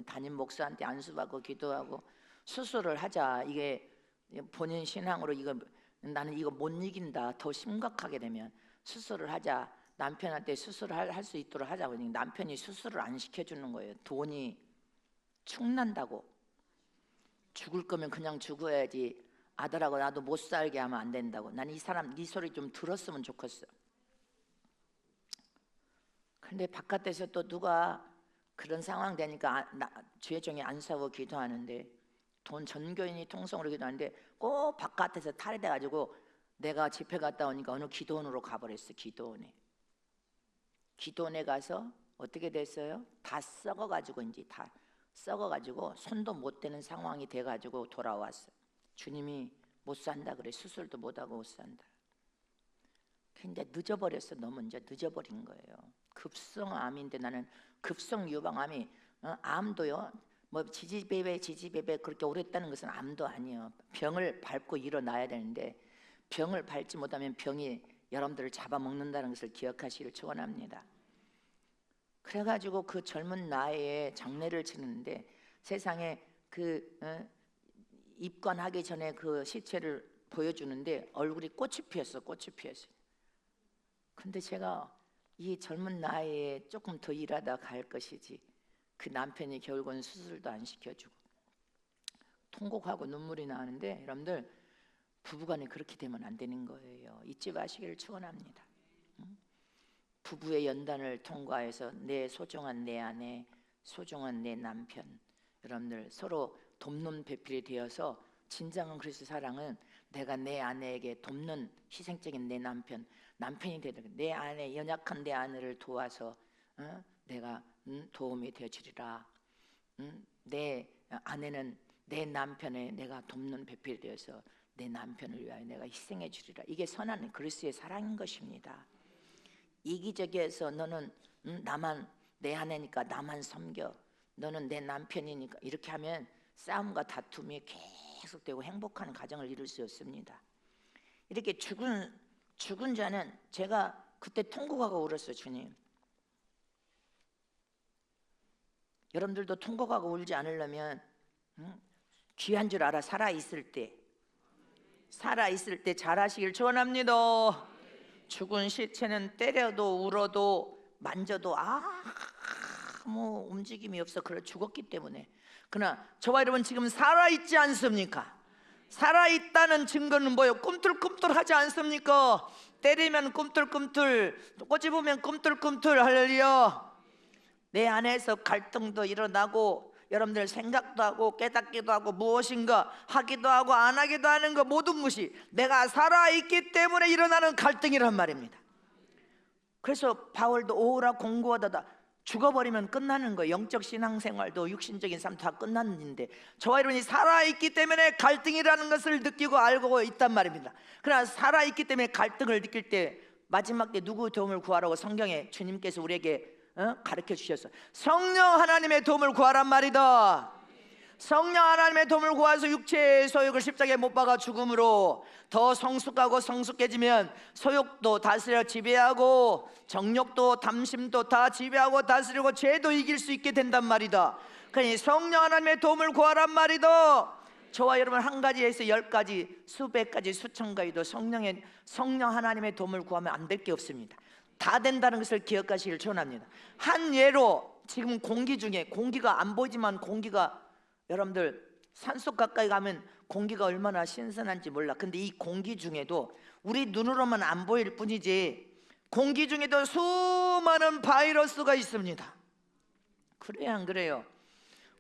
담임 목사한테 안수받고 기도하고 수술을 하자, 이게 본인 신앙으로 이거 나는 이거 못 이긴다, 더 심각하게 되면 수술을 하자, 남편한테 수술을 할 수 있도록 하자고 하니 남편이 수술을 안 시켜주는 거예요. 돈이 축난다고. 죽을 거면 그냥 죽어야지, 아들하고 나도 못 살게 하면 안 된다고. 난 이 사람 네 소리 좀 들었으면 좋겠어. 근데 바깥에서 또 누가 그런 상황 되니까 주의종이 안수하고 기도하는데, 돈 전교인이 통성으로 기도하는데 꼭 바깥에서 탈의돼가지고 내가 집회 갔다 오니까 어느 기도원으로 가버렸어. 기도원에 가서 어떻게 됐어요? 다 썩어가지고, 이제 다 썩어가지고 손도 못 대는 상황이 돼가지고 돌아왔어. 주님이 못 산다 그래. 수술도 못하고 못 산다. 근데 늦어버렸어. 너무 이제 늦어버린 거예요. 급성암인데, 나는 급성 유방암이 암도요, 뭐 지지배배 그렇게 오랬다는 것은 암도 아니에요. 병을 밟고 일어나야 되는데 병을 밟지 못하면 병이 여러분들을 잡아먹는다는 것을 기억하시길 축원합니다. 그래가지고 그 젊은 나이에 장례를 치르는데 세상에 입관하기 전에 그 시체를 보여주는데 얼굴이 꽃이 피었어. 근데 제가 이 젊은 나이에 조금 더 일하다 갈 것이지, 그 남편이 결국은 수술도 안 시켜주고 통곡하고 눈물이 나는데, 여러분들 부부간에 그렇게 되면 안 되는 거예요. 잊지 마시기를 축원합니다. 부부의 연단을 통과해서 내 소중한 내 아내, 소중한 내 남편, 여러분들 서로 돕는 배필이 되어서, 진정한 그리스도 사랑은 내가 내 아내에게 돕는 희생적인 내 남편, 남편이 되는 거예요. 내 아내, 연약한 내 아내를 도와서 내가 도움이 되어주리라. 내 아내는 내 남편의 내가 돕는 배필이 되어서 내 남편을 위하여 내가 희생해 주리라. 이게 선한 그리스도의 사랑인 것입니다. 이기적이어서 너는 나만, 내 아내니까 나만 섬겨, 너는 내 남편이니까, 이렇게 하면 싸움과 다툼이 계속되고 행복한 가정을 이룰 수 없습니다. 이렇게 죽은 자는, 제가 그때 통곡하고 울었어요. 주님, 여러분들도 통곡하고 울지 않으려면 귀한 줄 알아. 살아있을 때 잘하시길 축원합니다. 죽은 시체는 때려도 울어도 만져도 아무 움직임이 없어. 그래, 죽었기 때문에. 그러나 저와 여러분 지금 살아있지 않습니까? 살아있다는 증거는 뭐예요? 꿈틀꿈틀하지 않습니까? 때리면 꿈틀꿈틀, 꼬집으면 꿈틀꿈틀. 할렐루야. 내 안에서 갈등도 일어나고, 여러분들 생각도 하고 깨닫기도 하고 무엇인가 하기도 하고 안 하기도 하는 거, 모든 것이 내가 살아있기 때문에 일어나는 갈등이란 말입니다. 그래서 바울도 오라 공고하다, 죽어버리면 끝나는 거예요. 영적 신앙생활도 육신적인 삶 다 끝나는 일인데, 저와 여러분이 살아있기 때문에 갈등이라는 것을 느끼고 알고 있단 말입니다. 그러나 살아있기 때문에 갈등을 느낄 때 마지막 때 누구 도움을 구하라고 성경에 주님께서 우리에게 가르쳐 주셨어요. 성령 하나님의 도움을 구하란 말이다. 성령 하나님의 도움을 구해서 육체의 소욕을 십자가에 못 박아 죽음으로 더 성숙하고 성숙해지면 소욕도 다스려 지배하고 정욕도 담심도 다 지배하고 다스리고 죄도 이길 수 있게 된단 말이다. 그러니 성령 하나님의 도움을 구하란 말이다. 저와 여러분 한 가지에서 10가지, 수백 가지, 수천 가지도 성령 하나님의 도움을 구하면 안 될 게 없습니다. 다 된다는 것을 기억하시길 축원합니다. 한 예로, 지금 공기 중에, 공기가 안 보이지만 공기가, 여러분들 산속 가까이 가면 공기가 얼마나 신선한지 몰라. 근데 이 공기 중에도 우리 눈으로만 안 보일 뿐이지 공기 중에도 수많은 바이러스가 있습니다. 그래요, 안 그래요?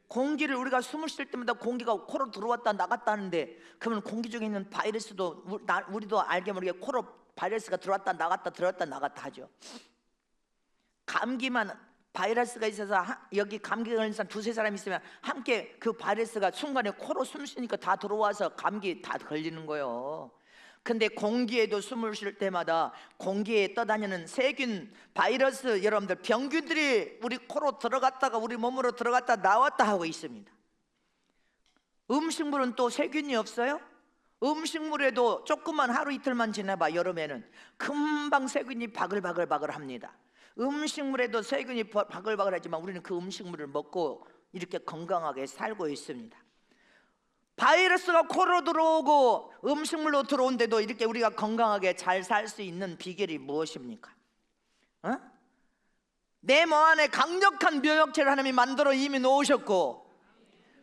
공기를 우리가 숨을 쉴 때마다 공기가 코로 들어왔다 나갔다 하는데, 그러면 공기 중에 있는 바이러스도 우리도 알게 모르게 코로 바이러스가 들어왔다 나갔다 들어왔다 나갔다 하죠. 감기만 바이러스가 있어서 여기 감기 걸린 사람 두세 사람 있으면 함께 그 바이러스가 순간에 코로 숨 쉬니까 다 들어와서 감기 다 걸리는 거예요. 근데 공기에도 숨을 쉴 때마다 공기에 떠다니는 세균, 바이러스, 여러분들 병균들이 우리 코로 들어갔다가 우리 몸으로 들어갔다 나왔다 하고 있습니다. 음식물은 또 세균이 없어요? 음식물에도 조금만 하루 이틀만 지나봐, 여름에는 금방 세균이 바글바글 합니다. 음식물에도 세균이 바글바글 하지만 우리는 그 음식물을 먹고 이렇게 건강하게 살고 있습니다. 바이러스가 코로 들어오고 음식물로 들어온데도 이렇게 우리가 건강하게 잘 살 수 있는 비결이 무엇입니까? 내 몸 안에 강력한 면역체를 하나님이 만들어 이미 놓으셨고,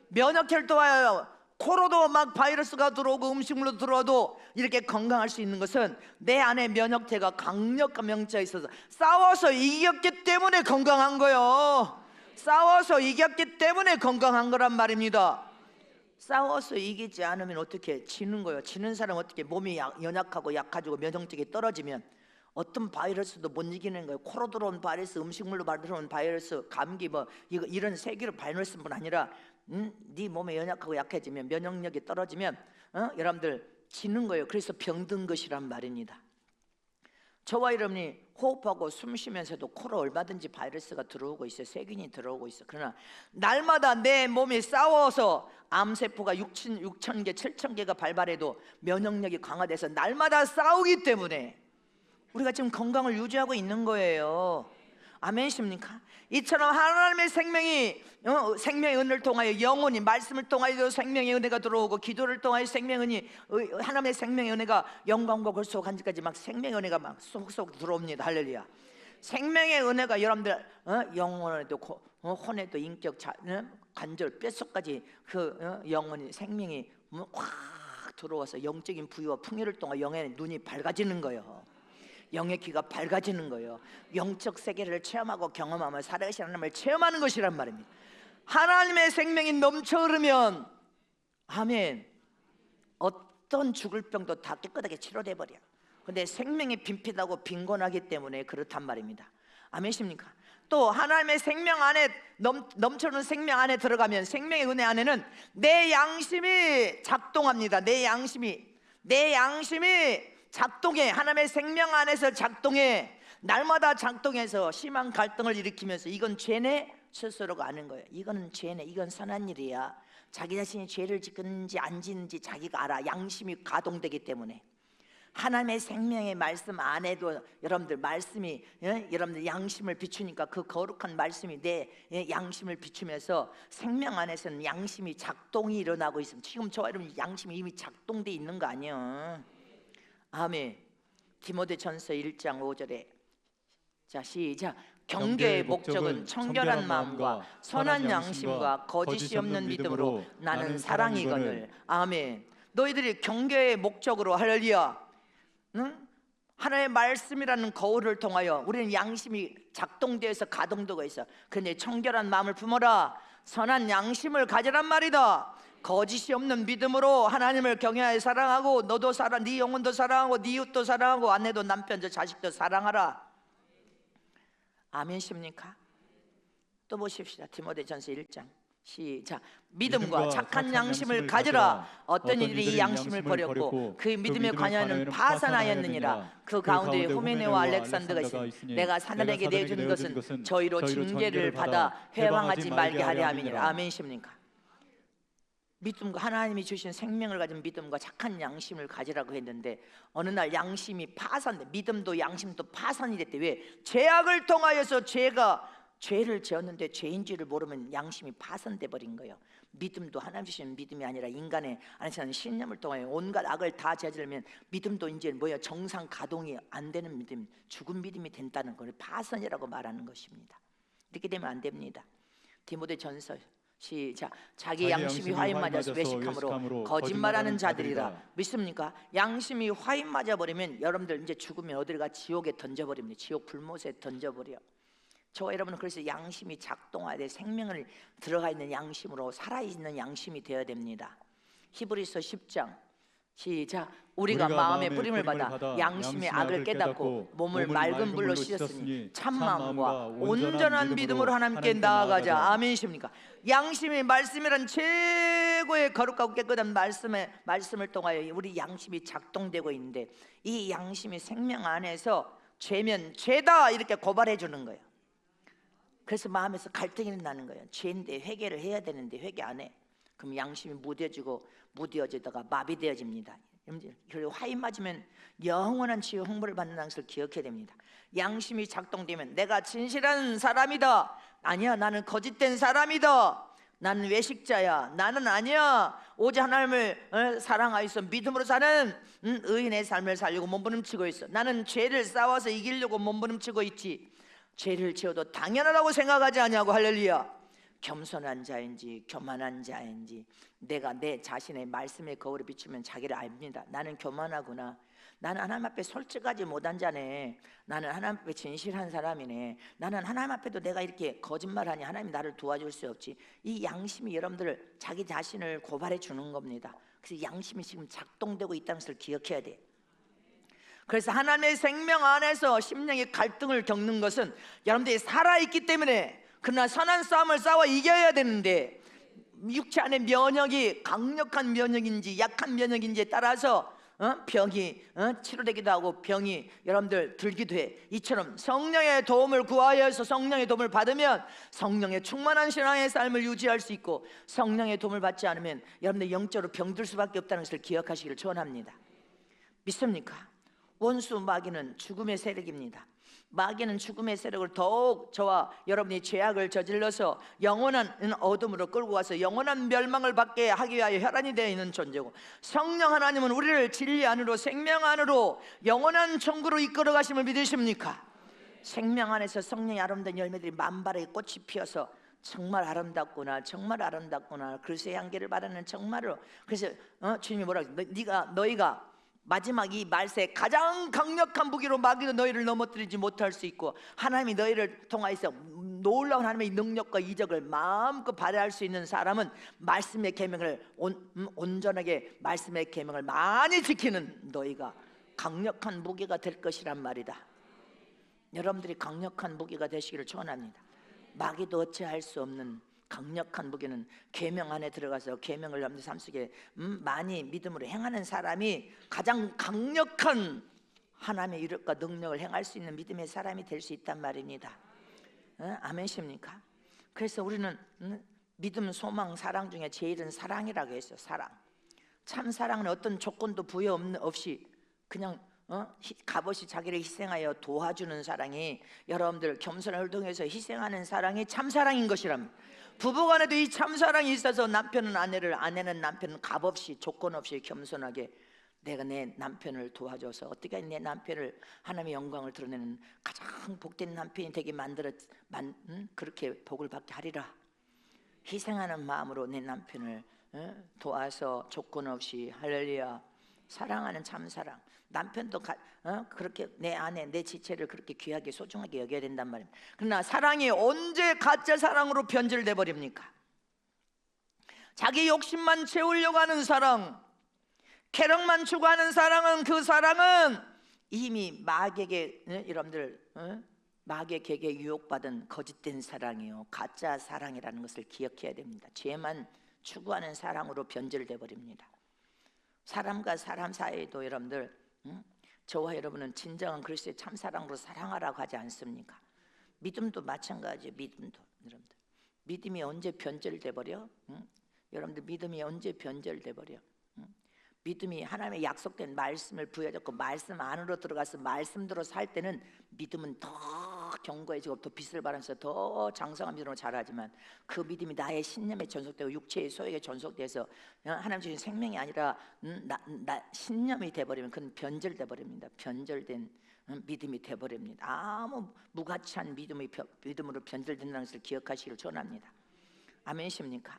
면역체를 도와요. 코로도 막 바이러스가 들어오고 음식물로 들어와도 이렇게 건강할 수 있는 것은 내 안에 면역체가 강력한 면역체가 있어서 싸워서 이겼기 때문에 건강한 거예요. 싸워서 이겼기 때문에 건강한 거란 말입니다. 싸워서 이기지 않으면 어떻게 지는 거예요? 지는 사람은 어떻게 몸이 연약하고 약해지고 면역력이 떨어지면 어떤 바이러스도 못 이기는 거예요. 코로 들어온 바이러스, 음식물로 들어온 바이러스, 감기 이런 세균 바이러스뿐 아니라 네 몸에 연약하고 약해지면 면역력이 떨어지면 여러분들 지는 거예요. 그래서 병든 것이란 말입니다. 저와 여러분이 호흡하고 숨 쉬면서도 코로 얼마든지 바이러스가 들어오고 있어요. 세균이 들어오고 있어요. 그러나 날마다 내 몸이 싸워서 암세포가 6천 개, 7천 개가 발발해도 면역력이 강화돼서 날마다 싸우기 때문에 우리가 지금 건강을 유지하고 있는 거예요. 아멘이십니까? 이처럼 하나님의 생명의 은혜를 통하여 영원히 말씀을 통하여 생명의 은혜가 들어오고, 기도를 통하여 하나님의 생명의 은혜가 영광과 골수와 간지까지 막 생명의 은혜가 막 쏙쏙 들어옵니다. 할렐루야. 생명의 은혜가 여러분들 영혼에도 혼에도 인격, 관절, 뼛속까지 영혼이 생명이 확 들어와서 영적인 부유와 풍요를 통해 영의 눈이 밝아지는 거예요. 영의 귀가 밝아지는 거예요. 영적 세계를 체험하고 경험하며 살아계신 하나님을 체험하는 것이란 말입니다. 하나님의 생명이 넘쳐 흐르면, 아멘, 어떤 죽을 병도 다 깨끗하게 치료돼 버려. 근데 생명이 빈필하고 빈곤하기 때문에 그렇단 말입니다. 아멘십니까? 또 하나님의 생명 안에 넘쳐는 생명 안에 들어가면, 생명의 은혜 안에는 내 양심이 작동합니다. 내 양심이 작동해. 하나님의 생명 안에서 작동해. 날마다 작동해서 심한 갈등을 일으키면서 이건 죄네 스스로가 아는 거예요. 이거는 죄네, 이건 선한 일이야. 자기 자신이 죄를 짓는지 안 짓는지 자기가 알아. 양심이 가동되기 때문에. 하나님의 생명의 말씀 안에도 여러분들 말씀이 여러분들 양심을 비추니까 그 거룩한 말씀이 내 양심을 비추면서 생명 안에서는 양심이 작동이 일어나고 있습니다. 지금 저와 여러분 양심이 이미 작동돼 있는 거 아니에요? 아멘. 디모데전서 1장 5절에 자 시작. 경계의 목적은 청결한 마음과 선한 양심과 거짓이 없는 믿음으로 나는 사랑이거늘. 아멘. 너희들이 경계의 목적으로, 할렐루야, 하나님의 말씀이라는 거울을 통하여 우리는 양심이 작동되어서 가동되고 있어. 근데 청결한 마음을 품어라. 선한 양심을 가지란 말이다. 거짓이 없는 믿음으로 하나님을 경외하여 사랑하고, 너도 네 영혼도 사랑하고 네 이웃도 사랑하고 아내도 남편도 자식도 사랑하라. 아멘십니까? 또 보십시다. 디모데전서 1장 시작. 믿음과 착한 양심을 가지라. 어떤 이들이 이 양심을 버렸고 그 믿음에 관여하는 파산하였느니라. 그 가운데 후메네와 알렉산더가 있으니 내가 사내에게 내준 것은 저희로 징계를 받아 회방하지 말게 하려 함이니라. 아멘십니까? 믿음과 하나님이 주신 생명을 가진 믿음과 착한 양심을 가지라고 했는데 어느 날 양심이 파산돼. 믿음도 양심도 파산이 됐대. 왜? 죄악을 통하여서 죄를 지었는데 죄인지를 모르면 양심이 파손돼 버린 거예요. 믿음도 하나님 주신 믿음이 아니라 인간의 안에서는 신념을 통하여 온갖 악을 다 저지르면 믿음도 이제 정상 가동이 안 되는 믿음, 죽은 믿음이 된다는 걸 파손이라고 말하는 것입니다. 이렇게 되면 안 됩니다. 디모데전서 시작. 자기 양심이 화인 맞아서 외식함으로 거짓말하는 자들이라. 믿습니까? 양심이 화인 맞아 버리면 여러분들 이제 죽으면 어디가 지옥에 던져버립니다. 지옥 불못에 던져버려. 저와 여러분은 그래서 양심이 작동해야 돼. 생명을 들어가 있는 양심으로 살아있는 양심이 되어야 됩니다. 히브리서 10장 시작. 우리가 마음의 뿌림을 받아 양심의 악을 깨닫고 몸을 맑은 물로 씻었으니 참마음과 온전한 믿음으로 하나님께 나아가자. 아멘이십니까? 양심이 말씀이란 최고의 거룩하고 깨끗한 말씀을 통하여 우리 양심이 작동되고 있는데 이 양심이 생명 안에서 죄면 죄다 이렇게 고발해 주는 거예요. 그래서 마음에서 갈등이 나는 거예요. 죄인데 회개를 해야 되는데 회개 안 해. 그럼 양심이 무뎌지다가 마비되어집니다. 그리고 화인 맞으면 영원한 지옥 형벌을 받는다는 것을 기억해야 됩니다. 양심이 작동되면 내가 진실한 사람이다. 아니야, 나는 거짓된 사람이다. 나는 외식자야. 나는 아니야. 오직 하나님을 사랑하여서 믿음으로 사는 의인의 삶을 살려고 몸부림치고 있어. 나는 죄를 싸워서 이기려고 몸부림치고 있지. 죄를 지어도 당연하다고 생각하지 않냐고. 할렐루야. 겸손한 자인지 교만한 자인지 내가 내 자신의 말씀의 거울에 비추면 자기를 압니다. 나는 교만하구나. 나는 하나님 앞에 솔직하지 못한 자네. 나는 하나님 앞에 진실한 사람이네. 나는 하나님 앞에도 내가 이렇게 거짓말하니 하나님이 나를 도와줄 수 없지. 이 양심이 여러분들을 자기 자신을 고발해 주는 겁니다. 그래서 양심이 지금 작동되고 있다는 것을 기억해야 돼. 그래서 하나님의 생명 안에서 심령의 갈등을 겪는 것은 여러분들이 살아있기 때문에, 그러나 선한 싸움을 싸워 이겨야 되는데 육체 안의 면역이 강력한 면역인지 약한 면역인지에 따라서 병이 치료되기도 하고 병이 여러분들 들기도 해. 이처럼 성령의 도움을 구하여서 성령의 도움을 받으면 성령의 충만한 신앙의 삶을 유지할 수 있고, 성령의 도움을 받지 않으면 여러분들 영적으로 병들 수밖에 없다는 것을 기억하시기를 축원합니다. 믿습니까? 원수 마귀는 죽음의 세력입니다. 마귀는 죽음의 세력을 더욱 저와 여러분이 죄악을 저질러서 영원한 어둠으로 끌고 가서 영원한 멸망을 받게 하기 위하여 혈안이 되어 있는 존재고, 성령 하나님은 우리를 진리 안으로 생명 안으로 영원한 천국으로 이끌어 가심을 믿으십니까? 생명 안에서 성령의 아름다운 열매들이 만발의 꽃이 피어서 정말 아름답구나, 정말 아름답구나, 그리스도의 향기를 바라는 정말로. 그래서 주님이 뭐라고, 너희가 마지막 이 말세 가장 강력한 무기로 마귀도 너희를 넘어뜨리지 못할 수 있고, 하나님이 너희를 통하여서 놀라운 하나님의 능력과 이적을 마음껏 발휘할 수 있는 사람은 말씀의 계명을 온전하게 말씀의 계명을 많이 지키는 너희가 강력한 무기가 될 것이란 말이다. 여러분들이 강력한 무기가 되시기를 축원합니다. 마귀도 어찌할 수 없는 강력한 무기는 계명 안에 들어가서 계명을 여러분들 삶 속에 많이 믿음으로 행하는 사람이 가장 강력한 하나님의 이력과 능력을 행할 수 있는 믿음의 사람이 될 수 있단 말입니다. 아멘십니까? 그래서 우리는 믿음, 소망, 사랑 중에 제일은 사랑이라고 했어요. 사랑. 참 사랑은 어떤 조건도 부여 없이 그냥 값없이 자기를 희생하여 도와주는 사랑이, 여러분들 겸손을 통해서 희생하는 사랑이 참사랑인 것이랍니다. 부부간에도 이 참사랑이 있어서 남편은 아내를, 아내는 남편은 값없이 조건 없이 겸손하게 내가 내 남편을 도와줘서 어떻게 내 남편을 하나님의 영광을 드러내는 가장 복된 남편이 되게 그렇게 복을 받게 하리라. 희생하는 마음으로 내 남편을 도와서 조건 없이, 할렐루야, 사랑하는 참사랑. 남편도 그렇게 내 아내, 내 지체를 그렇게 귀하게 소중하게 여겨야 된단 말입니다. 그러나 사랑이 언제 가짜 사랑으로 변질돼 버립니까? 자기 욕심만 채우려고 하는 사랑, 쾌락만 추구하는 사랑은, 그 사랑은 이미 마귀에게, 여러분들 마귀에게 유혹받은 거짓된 사랑이요, 가짜 사랑이라는 것을 기억해야 됩니다. 죄만 추구하는 사랑으로 변질돼 버립니다. 사람과 사람 사이에도 여러분들, 저와 여러분은 진정한 그리스도의 참사랑으로 사랑하라고 하지 않습니까? 믿음도 마찬가지예요. 믿음도 여러분들, 믿음이 언제 변절돼 버려? 여러분들 믿음이 언제 변절돼 버려? 믿음이 하나님의 약속된 말씀을 부여잡고 말씀 안으로 들어가서 말씀대로 살 때는 믿음은 더 견고해지고 더 빛을 발하면서 더 장성한 믿음으로 자라지만, 그 믿음이 나의 신념에 전속되고 육체의 소욕에 전속돼서 하나님 주신 생명이 아니라 신념이 돼버리면 그건 변절돼 버립니다. 변절된 믿음이 돼버립니다. 아무 무가치한 믿음으로 변절된다는 것을 기억하시기를 축원합니다. 아멘이십니까?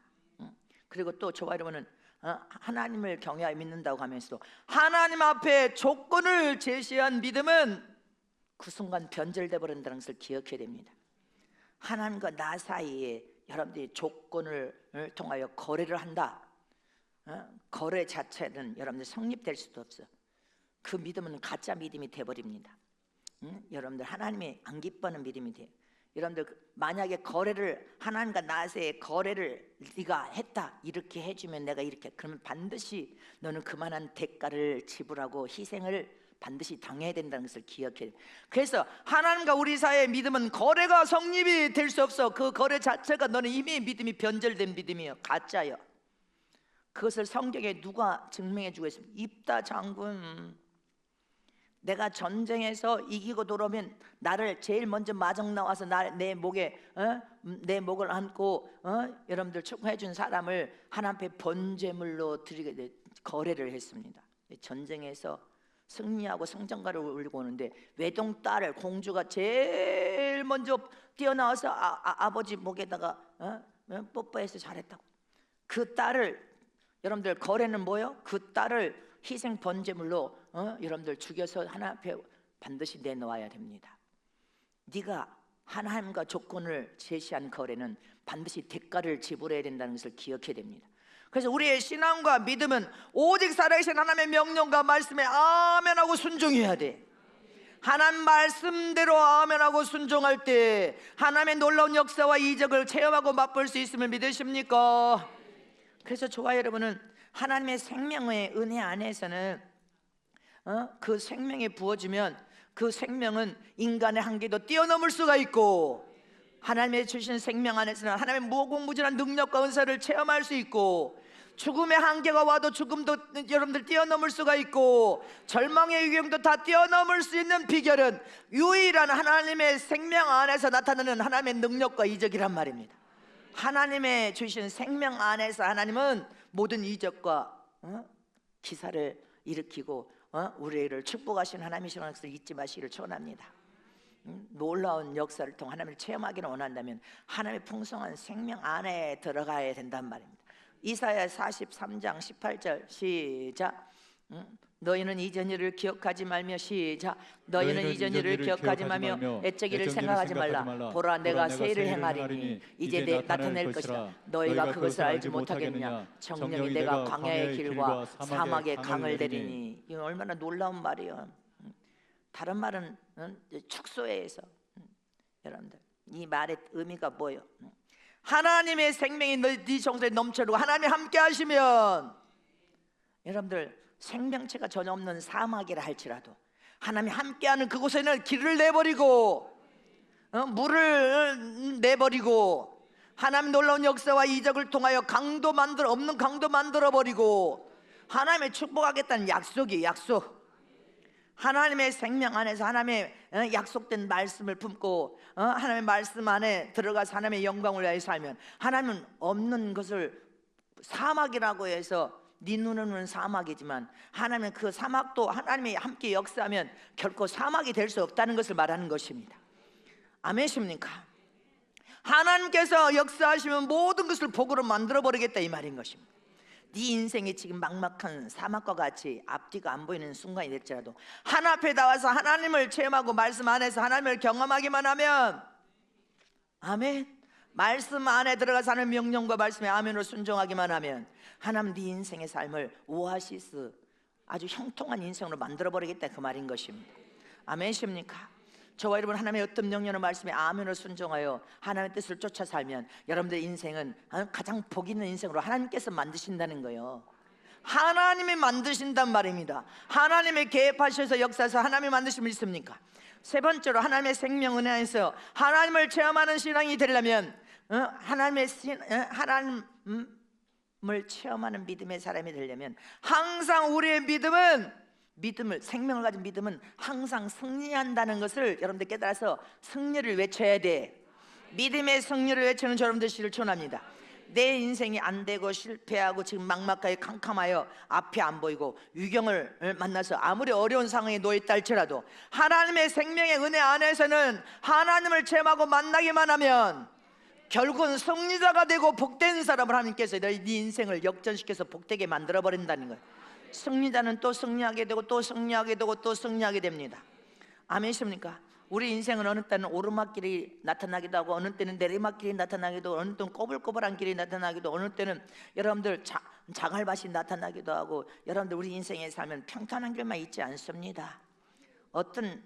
그리고 또 저와 여러분은 하나님을 경외하여 믿는다고 하면서도 하나님 앞에 조건을 제시한 믿음은 그 순간 변절돼 버린다는 것을 기억해야 됩니다. 하나님과 나 사이에 여러분들이 조건을 통하여 거래를 한다. 거래 자체는 여러분들 성립될 수도 없어. 그 믿음은 가짜 믿음이 돼버립니다. 여러분들 하나님이 안 기뻐하는 믿음이 돼요. 여러분들 만약에 거래를, 하나님과 나 사이의 거래를 네가 했다, 이렇게 해주면 내가 이렇게, 그러면 반드시 너는 그만한 대가를 지불하고 희생을 반드시 당해야 된다는 것을 기억해야 돼요. 그래서 하나님과 우리 사이의 믿음은 거래가 성립이 될 수 없어. 그 거래 자체가 너는 이미 믿음이 변절된 믿음이에요. 가짜예요. 그것을 성경에 누가 증명해 주고 있습니까? 입다 장군. 내가 전쟁에서 이기고 돌아오면 나를 제일 먼저 마중 나와서 내 목에 내 목을 안고 여러분들 축하해 준 사람을 하나님 앞에 번제물로 드리게 거래를 했습니다. 전쟁에서 승리하고 성장가를 울리고 오는데 외동딸을, 공주가 제일 먼저 뛰어나와서 아버지 목에다가 뽀뽀해서 잘했다고. 그 딸을, 여러분들 거래는 뭐예요? 그 딸을 희생 번제물로 여러분들 죽여서 하나님 앞에 반드시 내놓아야 됩니다. 네가 하나님과 조건을 제시한 거래는 반드시 대가를 지불해야 된다는 것을 기억해야 됩니다. 그래서 우리의 신앙과 믿음은 오직 살아계신 하나님의 명령과 말씀에 아멘하고 순종해야 돼. 하나님 말씀대로 아멘하고 순종할 때 하나님의 놀라운 역사와 이적을 체험하고 맛볼 수 있음을 믿으십니까? 그래서 저와 여러분은 하나님의 생명의 은혜 안에서는 그 생명이 부어지면 그 생명은 인간의 한계도 뛰어넘을 수가 있고, 하나님의 주신 생명 안에서는 하나님의 무궁무진한 능력과 은사를 체험할 수 있고, 죽음의 한계가 와도 죽음도 여러분들 뛰어넘을 수가 있고, 절망의 위경도 다 뛰어넘을 수 있는 비결은 유일한 하나님의 생명 안에서 나타나는 하나님의 능력과 이적이란 말입니다. 하나님의 주신 생명 안에서 하나님은 모든 이적과 기사를 일으키고 우리를 축복하시는 하나님이시라는 것을 잊지 마시기를 축원합니다. 놀라운 역사를 통해 하나님을 체험하기를 원한다면 하나님의 풍성한 생명 안에 들어가야 된단 말입니다. 이사야 43장 18절 시작. 너희는 이전 일을 기억하지 말며 시작. 너희는 이전 일을 기억하지 말며 애적 일을 생각하지 말라. 보라 내가 새 일을 행하리니 이제 내 나타낼 것이라. 너희가 그것을 알지 못하겠느냐. 정령이 내가 광야의 길과 사막의 강을 내리니. 이건 얼마나 놀라운 말이에요. 다른 말은 축소해서 여러분들 이 말의 의미가 뭐예요? 하나님의 생명이 네 정서에 넘쳐나고 하나님이 함께 하시면 여러분들 생명체가 전혀 없는 사막이라 할지라도 하나님이 함께하는 그곳에는 길을 내버리고 물을 내버리고 하나님 놀라운 역사와 이적을 통하여 없는 강도 만들어버리고 하나님의 축복하겠다는 약속이 약속. 하나님의 생명 안에서 하나님의 약속된 말씀을 품고 하나님의 말씀 안에 들어가서 하나님의 영광을 위하여 살면 하나님은 없는 것을 사막이라고 해서 네 눈에는 사막이지만 하나님은 그 사막도 하나님이 함께 역사하면 결코 사막이 될 수 없다는 것을 말하는 것입니다. 아멘이십니까? 하나님께서 역사하시면 모든 것을 복으로 만들어버리겠다 이 말인 것입니다. 네 인생이 지금 막막한 사막과 같이 앞뒤가 안 보이는 순간이 될지라도 하나 앞에 나와서 하나님을 체험하고 말씀 안에서 하나님을 경험하기만 하면 아멘. 말씀 안에 들어가서 하는 명령과 말씀에 아멘으로 순종하기만 하면 하나님 네 인생의 삶을 오아시스 아주 형통한 인생으로 만들어버리겠다 그 말인 것입니다. 아멘이십니까? 저와 여러분 하나님의 어떤 명령의 말씀에 아멘으로 순종하여 하나님의 뜻을 쫓아 살면 여러분들의 인생은 가장 복 있는 인생으로 하나님께서 만드신다는 거예요. 하나님이 만드신단 말입니다. 하나님의 계획하셔서 역사에서 하나님이 만드심을 있습니까? 세 번째로 하나님의 생명 은혜 안에서 하나님을 체험하는 신앙이 되려면 하나님을 체험하는 믿음의 사람이 되려면 항상 우리의 생명을 가진 믿음은 항상 승리한다는 것을 여러분들 깨달아서 승리를 외쳐야 돼. 믿음의 승리를 외치는 여러분들 되시기를 축원합니다. 내 인생이 안 되고 실패하고 지금 막막하게 캄캄하여 앞이 안 보이고 위경을 만나서 아무리 어려운 상황에 놓여있다 할지라도 하나님의 생명의 은혜 안에서는 하나님을 체험하고 만나기만 하면 결국은 승리자가 되고 복된 사람을 하나님께서 네 인생을 역전시켜서 복되게 만들어버린다는 거예요. 승리자는 또 승리하게 되고 또 승리하게 되고 또 승리하게 됩니다. 아멘이십니까? 우리 인생은 어느 때는 오르막길이 나타나기도 하고 어느 때는 내리막길이 나타나기도 하고 어느 때는 꼬불꼬불한 길이 나타나기도 하고 어느 때는 여러분들 장활밭이 나타나기도 하고 여러분들 우리 인생의 삶은 평탄한 길만 있지 않습니다. 어떤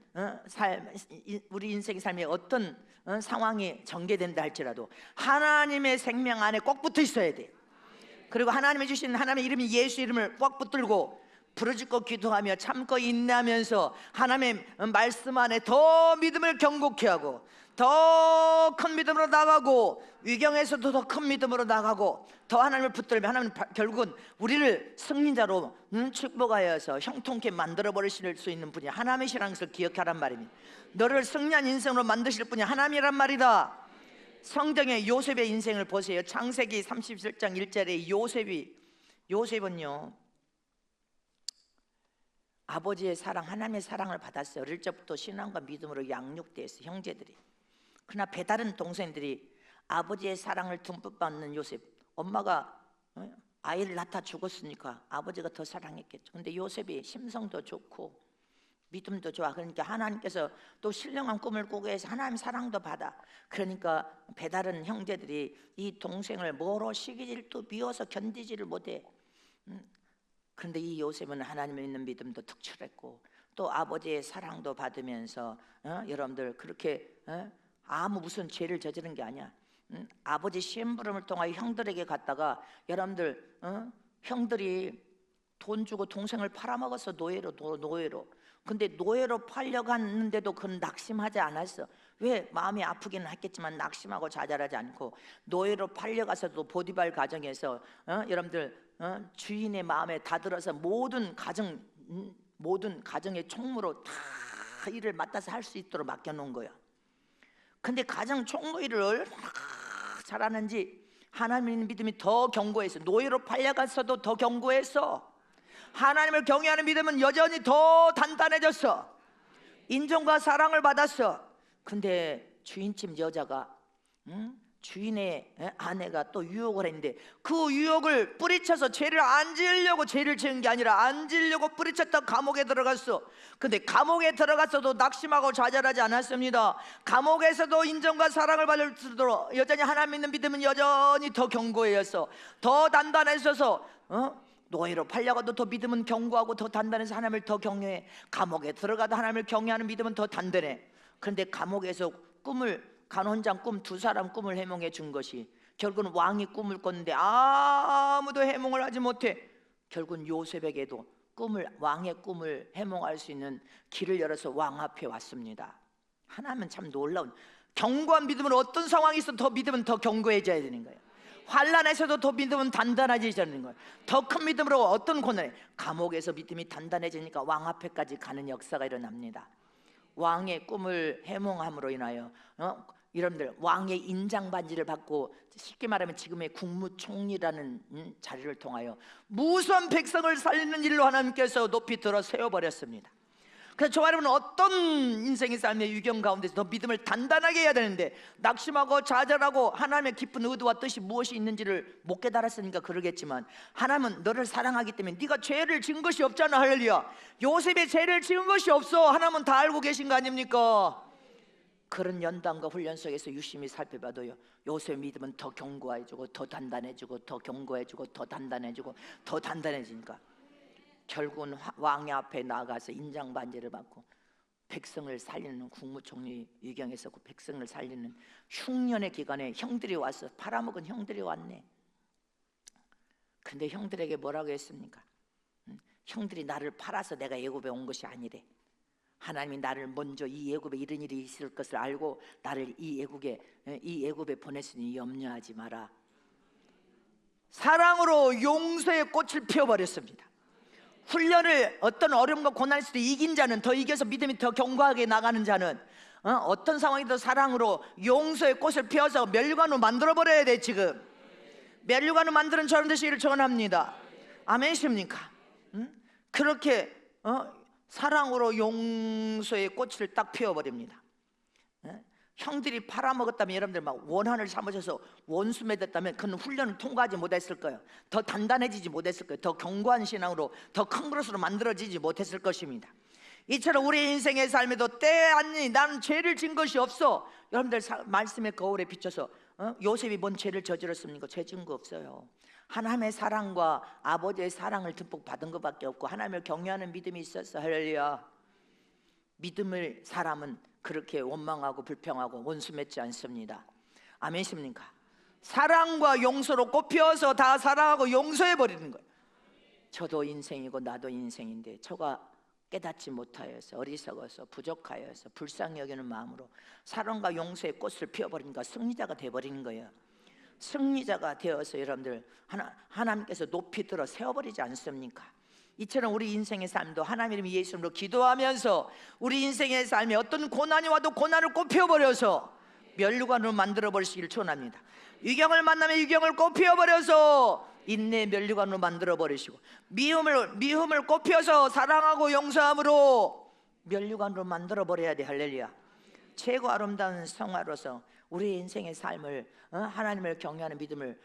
우리 인생의 삶에 어떤 상황이 전개된다 할지라도 하나님의 생명 안에 꼭 붙어 있어야 돼요. 그리고 하나님이 주신 하나님의 이름이 예수 이름을 꽉 붙들고 부르짖고 기도하며 참고 인내하면서 하나님의 말씀 안에 더 믿음을 견고케 하고 더 큰 믿음으로 나가고 위경에서도 더 큰 믿음으로 나가고 더 하나님을 붙들면 하나님은 결국은 우리를 승리자로 축복하여서 형통케 만들어버리실 수 있는 분이 하나님이시라는 것을 기억하란 말입니다. 너를 승리한 인생으로 만드실 분이 하나님이란 말이다. 성경의 요셉의 인생을 보세요. 창세기 37장 1절에 요셉은요 아버지의 사랑, 하나님의 사랑을 받았어요. 어릴 적부터 신앙과 믿음으로 양육되었어요. 형제들이. 그러나 배다른 동생들이 아버지의 사랑을 듬뿍 받는 요셉, 엄마가 아이를 낳다 죽었으니까 아버지가 더 사랑했겠죠. 근데 요셉이 심성도 좋고 믿음도 좋아. 그러니까 하나님께서 또 신령한 꿈을 꾸게 해서 하나님 사랑도 받아. 그러니까 배다른 형제들이 이 동생을 뭐로 시기질도 미워서 견디지를 못해. 그런데 이 요셉은 하나님을 믿는 믿음도 특출했고 또 아버지의 사랑도 받으면서 여러분들 그렇게 아무 무슨 죄를 저지른 게 아니야. 아버지 시험부름을 통하여 형들에게 갔다가 여러분들 형들이 돈 주고 동생을 팔아먹었어. 노예로. 근데 노예로 팔려갔는데도 그건 낙심하지 않았어. 왜? 마음이 아프기는 했겠지만 낙심하고 좌절하지 않고 노예로 팔려가서도 보디발 가정에서 여러분들 주인의 마음에 다들어서 모든 가정의 총무로 다 일을 맡아서 할 수 있도록 맡겨놓은 거야. 근데 가정 총무 일을 얼마나 잘하는지 하나님의 믿음이 더 견고했어. 노예로 팔려갔어도 더 견고했어. 하나님을 경외하는 믿음은 여전히 더 단단해졌어. 인정과 사랑을 받았어. 근데 주인집 여자가 주인의 아내가 또 유혹을 했는데 그 유혹을 뿌리쳐서 죄를 안 지으려고 죄를 지은 게 아니라 안 지으려고 뿌리쳤다 감옥에 들어갔어. 근데 감옥에 들어갔어도 낙심하고 좌절하지 않았습니다. 감옥에서도 인정과 사랑을 받도록 여전히 하나님 믿는 믿음은 여전히 더 견고해서 더 단단해져서 노예로 팔려가도 더 믿음은 견고하고 더 단단해서 하나님을 더 경외해. 감옥에 들어가도 하나님을 경외하는 믿음은 더 단단해. 그런데 감옥에서 간원장 꿈 두 사람 꿈을 해몽해 준 것이 결국은 왕이 꿈을 꿨는데 아무도 해몽을 하지 못해. 결국은 요셉에게도 왕의 꿈을 해몽할 수 있는 길을 열어서 왕 앞에 왔습니다. 하나님은 참 놀라운 견고한 믿음으로 어떤 상황이 있어도 더 믿음은 더 견고해져야 되는 거예요. 환난에서도 더 믿음은 단단해져야 되는 거예요. 더 큰 믿음으로 어떤 고난에 감옥에서 믿음이 단단해지니까 왕 앞에까지 가는 역사가 일어납니다. 왕의 꿈을 해몽함으로 인하여 여러분들 왕의 인장 반지를 받고 쉽게 말하면 지금의 국무총리라는 자리를 통하여 무수한 백성을 살리는 일로 하나님께서 높이 들어 세워버렸습니다. 그래서 저와 여러분은 어떤 인생의 삶의 유경 가운데서 더 믿음을 단단하게 해야 되는데 낙심하고 좌절하고 하나님의 깊은 의도와 뜻이 무엇이 있는지를 못 깨달았으니까 그러겠지만 하나님은 너를 사랑하기 때문에 네가 죄를 지은 것이 없잖아. 할렐루야. 요셉이 죄를 지은 것이 없어. 하나님은 다 알고 계신 거 아닙니까? 그런 연단과 훈련 속에서 유심히 살펴봐도요, 요셉의 믿음은 더 견고해지고 더 단단해지고 더 견고해지고 더 단단해지고 더 단단해지니까 결국은 왕의 앞에 나가서 인장 반지를 받고 백성을 살리는 국무총리 위경에서 그 백성을 살리는 흉년의 기간에 형들이 와서 팔아먹은 형들이 왔네. 근데 형들에게 뭐라고 했습니까? 형들이 나를 팔아서 내가 애굽에 온 것이 아니래. 하나님이 나를 먼저 이 애굽에 이런 일이 있을 것을 알고 나를 이 애굽에 보냈으니 염려하지 마라. 사랑으로 용서의 꽃을 피워버렸습니다. 훈련을 어떤 어려움과 고난에서도 이긴 자는, 더 이겨서 믿음이 더 견고하게 나가는 자는 어떤 상황이든 사랑으로 용서의 꽃을 피워서 멸관으로 만들어버려야 돼. 지금 멸관으로 만드는 저런 되시기를 전합니다. 아멘이십니까? 그렇게 사랑으로 용서의 꽃을 딱 피워버립니다. 형들이 팔아먹었다면 여러분들 막 원한을 삼으셔서 원수 맺었다면 그는 훈련을 통과하지 못했을 거예요. 더 단단해지지 못했을 거예요. 더 견고한 신앙으로 더 큰 그릇으로 만들어지지 못했을 것입니다. 이처럼 우리 인생의 삶에도 때 아니 나는 죄를 진 것이 없어. 여러분들 말씀의 거울에 비춰서 요셉이 뭔 죄를 저질렀습니까? 죄 진 거 없어요. 하나님의 사랑과 아버지의 사랑을 듬뿍 받은 것밖에 없고 하나님을 경외하는 믿음이 있었어. 할렐루야. 믿음을 사람은 그렇게 원망하고 불평하고 원수 맺지 않습니다. 아멘이십니까? 사랑과 용서로 꽃피어서 다 사랑하고 용서해 버리는 거예요. 저도 인생이고 나도 인생인데 저가 깨닫지 못하여서 어리석어서 부족하여서 불쌍히 여기는 마음으로 사랑과 용서의 꽃을 피워버리니까 승리자가 되어버리는 거예요. 승리자가 되어서 여러분들 하나님께서 높이 들어 세워버리지 않습니까? 이처럼 우리 인생의 삶도 하나님 이름 예수 이름으로 기도하면서 우리 인생의 삶에 어떤 고난이 와도 고난을 꽃 피워버려서 멸류관으로 만들어버리시기를 축원합니다. 유경을 만나면 유경을 꽃 피워버려서 인내 멸류관으로 만들어버리시고 미움을 꽃 피워서 사랑하고 용서함으로 멸류관으로 만들어버려야 돼. 할렐루야. 최고 아름다운 성화로서 우리 인생의 삶을 하나님을 경외하는 믿음을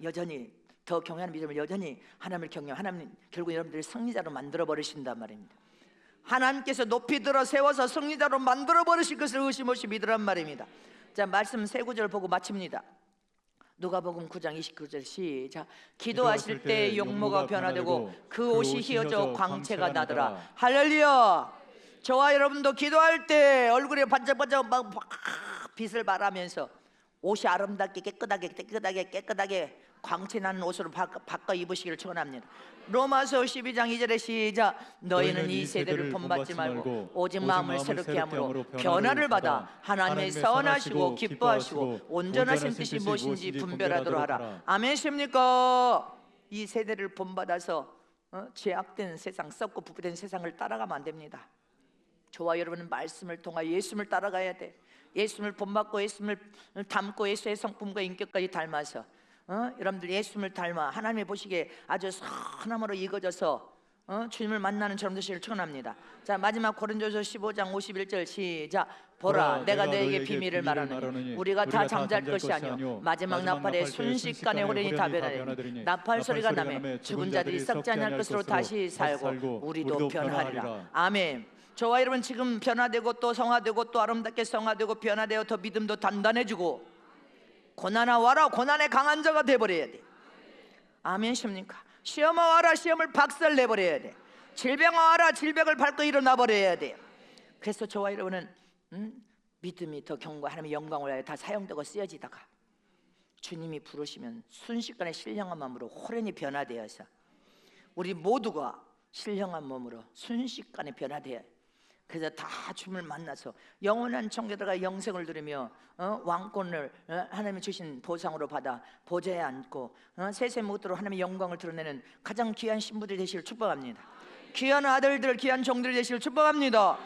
여전히 더 경외하는 믿음을 여전히 하나님을 경외하고 하나님 결국 여러분들이 승리자로 만들어 버리신단 말입니다. 하나님께서 높이 들어 세워서 승리자로 만들어 버리실 것을 의심 없이 믿으란 말입니다. 자, 말씀 세 구절 보고 마칩니다. 누가복음 9장 29절 시작. 기도하실 때 용모가 변화되고 그 옷이 휘어져 광채가 나더라. 할렐루야. 저와 여러분도 기도할 때 얼굴에 반짝반짝 막 빛을 발하면서 옷이 아름답게 깨끗하게 광채 나는 옷으로 바꿔 입으시기를 축원합니다. 로마서 12장 2절에 시작. 너희는 이 세대를 본받지 말고 오직 마음을 새롭게 함으로 변화를 받아 하나님의 선하시고 기뻐하시고 온전하신 뜻이 무엇인지 분별하도록 하라. 아멘이십니까? 이 세대를 본받아서 죄악된 세상, 썩고 부패된 세상을 따라가면 안 됩니다. 저와 여러분은 말씀을 통하여 예수님을 따라가야 돼. 예수님을 본받고 예수님을 닮고 예수의 성품과 인격까지 닮아서 여러분들 예수님을 닮아 하나님의 보시기에 아주 선함으로 익어져서 주님을 만나는 저런 되시기를 축원합니다. 자, 마지막 고린도서 15장 51절 시작. 보라, 내가 너에게 비밀을 말하노니 우리가 다 잠잘 것이 아니요 마지막 나팔에 순식간에 호련히 다 변하리니 나팔 소리가 나매 죽은 자들이 썩지 않을 것으로 다시 살고 우리도 변하리라. 아멘. 저와 여러분 지금 변화되고 또 성화되고 또 아름답게 성화되고 변화되어 더 믿음도 단단해지고 고난아 와라, 고난에 강한 자가 돼버려야 돼. 아멘십니까? 시험아 와라, 시험을 박살내버려야 돼. 질병아 와라, 질병을 밟고 일어나 버려야 돼. 그래서 저와 여러분은 믿음이 더 경고, 하나님의 영광을 위하여 다 사용되고 쓰여지다가 주님이 부르시면 순식간에 신령한 마음으로 호련히 변화되어서 우리 모두가 신령한 몸으로 순식간에 변화되어요. 그래서 다 주님을 만나서 영원한 천국에 들어가 영생을 누리며 왕권을 하나님이 주신 보상으로 받아 보좌에 앉고 세세 못으로 하나님의 영광을 드러내는 가장 귀한 신부들이 되시길 축복합니다. 귀한 아들들, 귀한 종들이 되시길 축복합니다.